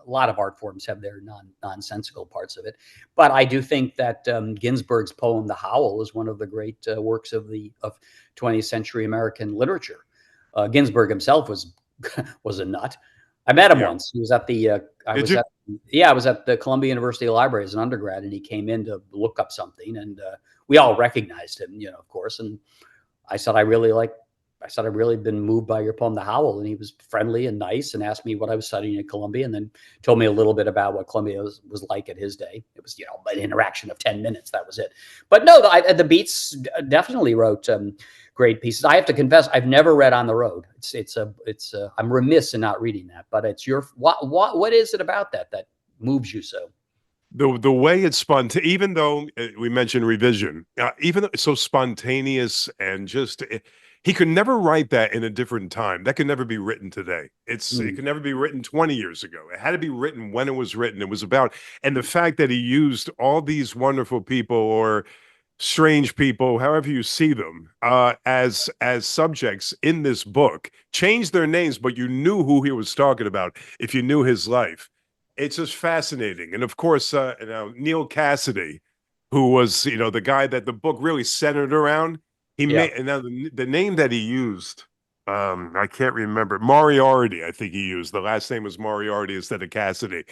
Speaker 1: a lot of art forms have their nonsensical parts of it, but I do think that Ginsberg's poem "The Howl" is one of the great works of 20th century American literature. Ginsberg himself was a nut. I met him
Speaker 2: Yeah.
Speaker 1: once. He was at the
Speaker 2: Did you?
Speaker 1: I was at the Columbia University Library as an undergrad, and he came in to look up something, and we all recognized him, of course. And I said, I said, I've really been moved by your poem, The Howl. And he was friendly and nice and asked me what I was studying at Columbia and then told me a little bit about what Columbia was like at his day. It was, an interaction of 10 minutes. That was it. But no, the Beats definitely wrote great pieces. I have to confess, I've never read On the Road. I'm remiss in not reading that, but what is it about that moves you so?
Speaker 2: The way it's spontaneous, even though we mentioned revision, even though it's so spontaneous and just he could never write that in a different time. That could never be written today. It could never be written 20 years ago. It had to be written when it was written. It was about, and the fact that he used all these wonderful people or strange people, however you see them, as subjects in this book, changed their names, but you knew who he was talking about if you knew his life. It's just fascinating. And of course, Neil Cassidy, who was, the guy that the book really centered around. He
Speaker 1: Yeah.
Speaker 2: made, and now the name that he used, I can't remember. Moriarty, I think he used. The last name was Moriarty instead of Cassidy.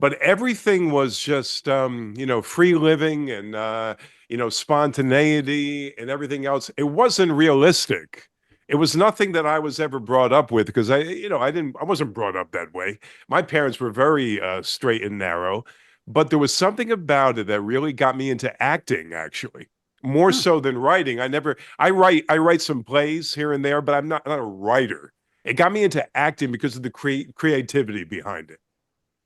Speaker 2: But everything was just, free living and, spontaneity and everything else. It wasn't realistic. It was nothing that I was ever brought up with because I wasn't brought up that way. My parents were very straight and narrow, but there was something about it that really got me into acting, actually. More
Speaker 1: Hmm.
Speaker 2: so than writing. I write some plays here and there, but I'm not a writer. It got me into acting because of the creativity behind it.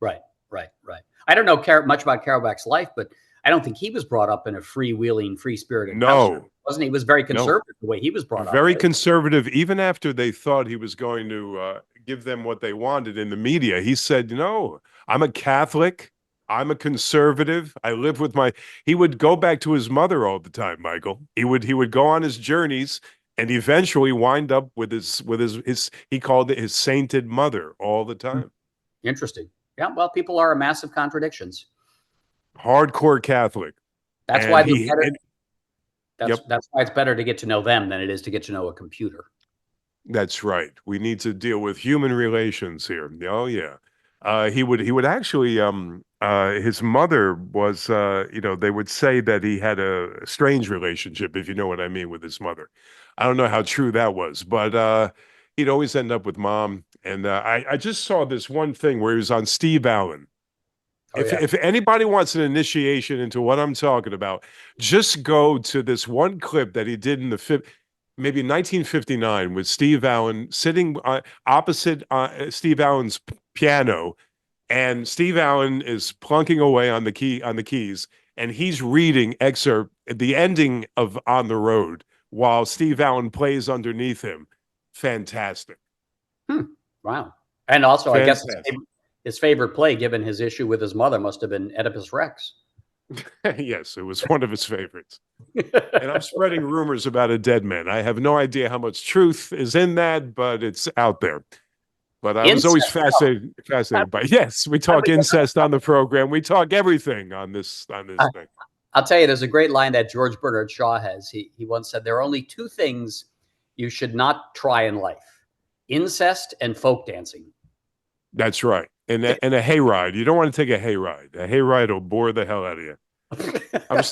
Speaker 1: Right, right. I don't know much about Kerouac's life, but I don't think he was brought up in a freewheeling, free-spirited household,
Speaker 2: No,
Speaker 1: wasn't he? He was very
Speaker 2: no.
Speaker 1: conservative the way he was brought up,
Speaker 2: Very
Speaker 1: right?
Speaker 2: conservative, even after they thought he was going to give them what they wanted in the media. He said, no, I'm a Catholic. I'm a conservative. I live with my, he would go back to his mother all the time, Michael. He would go on his journeys and eventually wind up with his he called it his sainted mother all the
Speaker 1: Hmm.
Speaker 2: time.
Speaker 1: Interesting. Yeah, well, people are massive contradictions.
Speaker 2: Hardcore Catholic.
Speaker 1: That's
Speaker 2: And
Speaker 1: why they're
Speaker 2: he,
Speaker 1: better.
Speaker 2: and,
Speaker 1: That's
Speaker 2: yep.
Speaker 1: that's why it's better to get to know them than it is to get to know a computer.
Speaker 2: That's right. We need to deal with human relations here. Oh yeah. He would actually his mother was they would say that he had a strange relationship, if you know what I mean, with his mother. I don't know how true that was, but he'd always end up with mom. And I just saw this one thing where he was on Steve Allen.
Speaker 1: Oh
Speaker 2: If
Speaker 1: yeah.
Speaker 2: if anybody wants an initiation into what I'm talking about, just go to this one clip that he did in the maybe 1959 with Steve Allen sitting opposite Steve Allen's piano, and Steve Allen is plunking away on the keys, and he's reading excerpt the ending of On the Road while Steve Allen plays underneath him. Fantastic.
Speaker 1: Hmm. Wow. And also, I guess
Speaker 2: Fantastic.
Speaker 1: his favorite play, given his issue with his mother, must have been Oedipus Rex.
Speaker 2: Yes, it was one of his favorites. And I'm spreading rumors about a dead man. I have no idea how much truth is in that, but it's out there. But I was always
Speaker 1: Incest.
Speaker 2: fascinated by. Yes, we talk incest on the program. We talk everything on this thing.
Speaker 1: I'll tell you, there's a great line that George Bernard Shaw has. He once said, there are only two things you should not try in life: incest and folk dancing.
Speaker 2: That's right. And a hayride. You don't want to take a hayride. A hayride will bore the hell out of you. I'm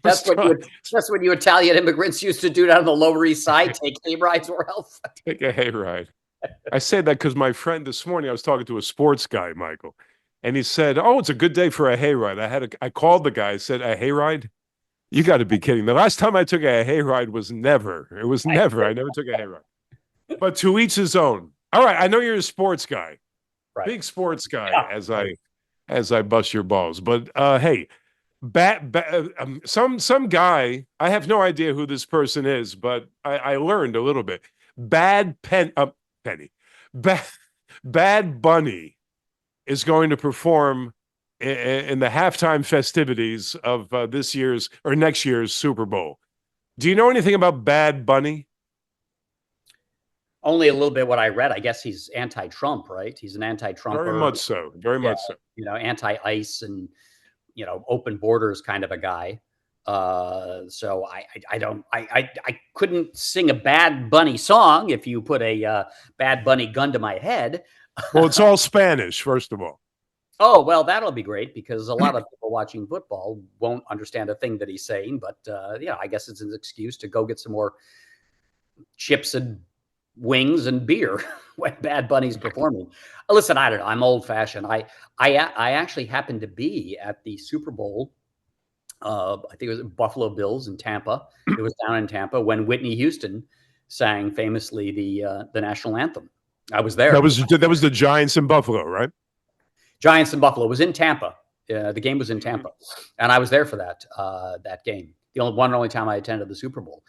Speaker 1: That's what you Italian immigrants used to do down on the Lower East Side, take hay rides, Ralph.
Speaker 2: Take a hayride. I say that because my friend this morning, I was talking to a sports guy, Michael, and he said, "Oh, it's a good day for a hayride." I called the guy. I said, "A hayride? You got to be kidding! The last time I took a hayride was never. It was never. I never took a hayride." But to each his own. All right, I know you're a sports guy,
Speaker 1: Right.
Speaker 2: big sports guy.
Speaker 1: Yeah.
Speaker 2: As I bust your balls, but hey, some guy. I have no idea who this person is, but I learned a little bit. Penny, bad, Bad Bunny is going to perform in the halftime festivities of this year's or next year's Super Bowl. Do you know anything about Bad Bunny?
Speaker 1: Only a little bit what I read. I guess he's anti-Trump, right? He's an anti-Trumper.
Speaker 2: Very much so. Very much so.
Speaker 1: Anti-ICE and open borders kind of a guy. So I couldn't sing a Bad Bunny song if you put a Bad Bunny gun to my head.
Speaker 2: Well, it's all Spanish, first of all.
Speaker 1: Oh, well, that'll be great because a lot of people watching football won't understand a thing that he's saying. But I guess it's an excuse to go get some more chips and wings and beer when Bad Bunny's performing. Listen, I don't know. I'm old fashioned. I actually happened to be at the Super Bowl. I think it was Buffalo Bills in Tampa. It was down in Tampa when Whitney Houston sang famously the national anthem. I was there.
Speaker 2: That was the Giants in Buffalo, right?
Speaker 1: Giants in Buffalo. It was in Tampa. The game was in Tampa, and I was there for that game. The only time I attended the Super Bowl.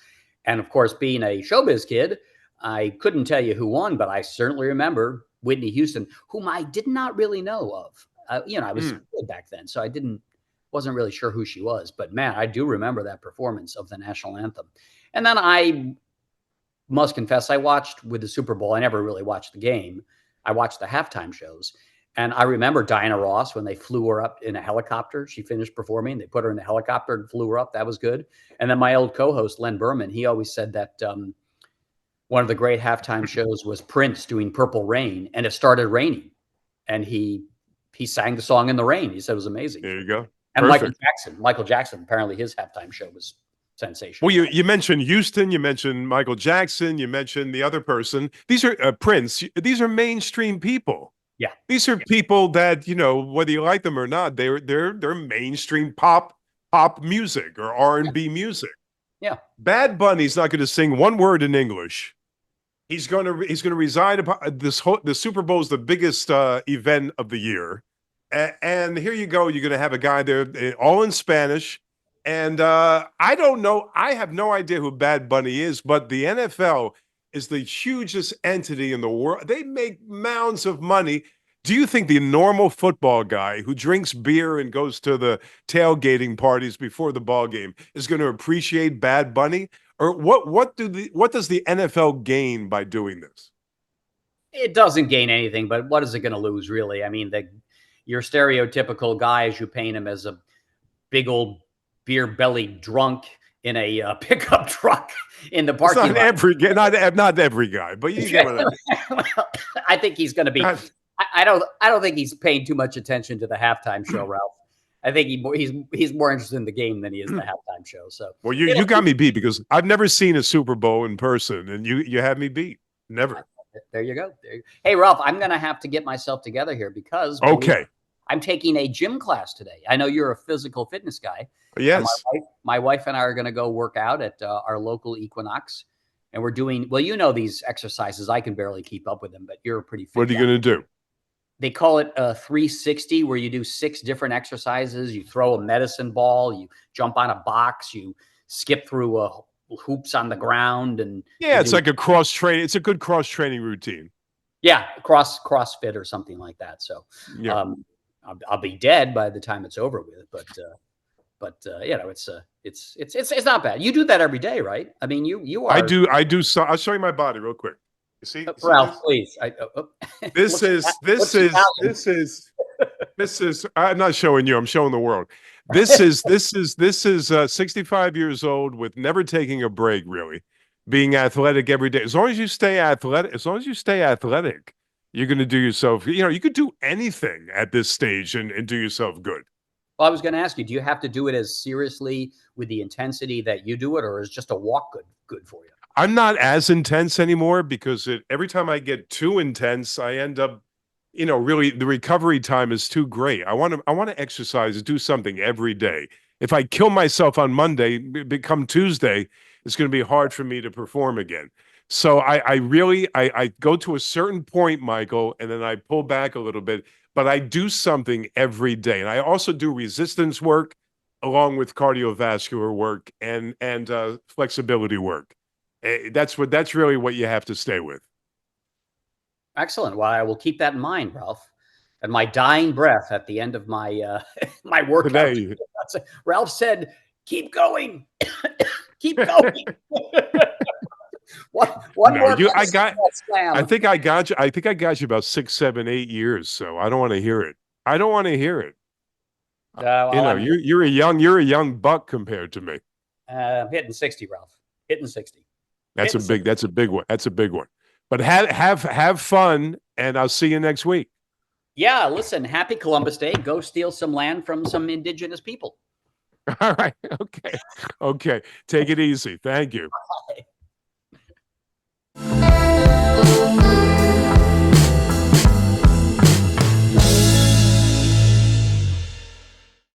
Speaker 1: And of course, being a showbiz kid, I couldn't tell you who won, but I certainly remember Whitney Houston, whom I did not really know of. I was good back then, so I wasn't really sure who she was. But man, I do remember that performance of the national anthem. And then I must confess, I watched with the Super Bowl. I never really watched the game. I watched the halftime shows. And I remember Diana Ross when they flew her up in a helicopter. She finished performing. They put her in the helicopter and flew her up. That was good. And then my old co-host, Len Berman, he always said that one of the great halftime shows was Prince doing Purple Rain, and it started raining. And he sang the song in the rain. He said it was amazing.
Speaker 2: There you go.
Speaker 1: And Michael Jackson, apparently his halftime show was sensational.
Speaker 2: Well, you mentioned Houston, you mentioned Michael Jackson, you mentioned the other person. These are Prince. These are mainstream people.
Speaker 1: Yeah,
Speaker 2: these are people that whether you like them or not, they're mainstream pop music or R&B music.
Speaker 1: Yeah,
Speaker 2: Bad Bunny's not going to sing one word in English. He's going to reside upon the Super Bowl is the biggest event of the year, and here you go. You're going to have a guy there all in Spanish. And I don't know. I have no idea who Bad Bunny is, but the NFL is the hugest entity in the world. They make mounds of money. Do you think the normal football guy who drinks beer and goes to the tailgating parties before the ball game is going to appreciate Bad Bunny? Or what does the NFL gain by doing this?
Speaker 1: It doesn't gain anything, but what is it going to lose, really? I mean, your stereotypical guy, as you paint him as a big old beer belly drunk in a pickup truck in the parking lot.
Speaker 2: Not every guy, but you get what I mean.
Speaker 1: I think he's going to be. I don't think he's paying too much attention to the halftime show, Ralph. I think he's more interested in the game than he is the halftime show. So
Speaker 2: well, you got me beat because I've never seen a Super Bowl in person, and you had me beat. Never.
Speaker 1: There you go. Hey, Ralph, I'm going to have to get myself together here because
Speaker 2: okay.
Speaker 1: I'm taking a gym class today. I know you're a physical fitness guy.
Speaker 2: Yes.
Speaker 1: My wife and I are going to go work out at our local Equinox, and we're doing well. You know these exercises. I can barely keep up with them, but you're a pretty
Speaker 2: What
Speaker 1: fit
Speaker 2: are you
Speaker 1: guy.
Speaker 2: going to do?
Speaker 1: They call it a 360, where you do 6 different exercises. You throw a medicine ball, you jump on a box, you skip through hoops on the ground, and
Speaker 2: Yeah,
Speaker 1: you
Speaker 2: it's
Speaker 1: do
Speaker 2: like a cross train. It's a good cross training routine.
Speaker 1: yeah, CrossFit or something like that. So
Speaker 2: Yeah.
Speaker 1: I'll be dead by the time it's over with. But you know, it's not bad. You do that every day, right? I mean, you
Speaker 2: I
Speaker 1: are
Speaker 2: do. I do. So I'll show you my body real quick. You see
Speaker 1: Ralph.
Speaker 2: this?
Speaker 1: Please,
Speaker 2: This
Speaker 1: looks
Speaker 2: is this
Speaker 1: looks
Speaker 2: is
Speaker 1: Italian.
Speaker 2: this is. I'm not showing you. I'm showing the world. This is 65 years old with never taking a break. Really, being athletic every day. As long as you stay athletic, you're going to do yourself. You know, you could do anything at this stage and do yourself good.
Speaker 1: Well, I was going to ask you, do you have to do it as seriously with the intensity that you do it, or is just a walk good for you?
Speaker 2: I'm not as intense anymore because every time I get too intense, I end up, really the recovery time is too great. I want to exercise and do something every day. If I kill myself on Monday, become Tuesday, it's going to be hard for me to perform again. So I go to a certain point, Michael, and then I pull back a little bit, but I do something every day. And I also do resistance work along with cardiovascular work and flexibility work. That's really what you have to stay with.
Speaker 1: Excellent. Well, I will keep that in mind, Ralph. And my dying breath at the end of my my workout.
Speaker 2: Today,
Speaker 1: Ralph said, "Keep going, keep going." one
Speaker 2: no,
Speaker 1: more
Speaker 2: you, I
Speaker 1: slam.
Speaker 2: think I got you. I think I got you about 6, 7, 8 years. So I don't want to hear it. I don't want to hear it.
Speaker 1: Well, I'm
Speaker 2: You're a young buck compared to me.
Speaker 1: hitting 60, Ralph. Hitting 60.
Speaker 2: That's a
Speaker 1: Hitting
Speaker 2: big.
Speaker 1: 60.
Speaker 2: That's a big one. That's a big one. But have fun, and I'll see you next week.
Speaker 1: Yeah, listen, happy Columbus Day. Go steal some land from some indigenous people.
Speaker 2: All right. Okay. Okay. Take it easy. Thank you.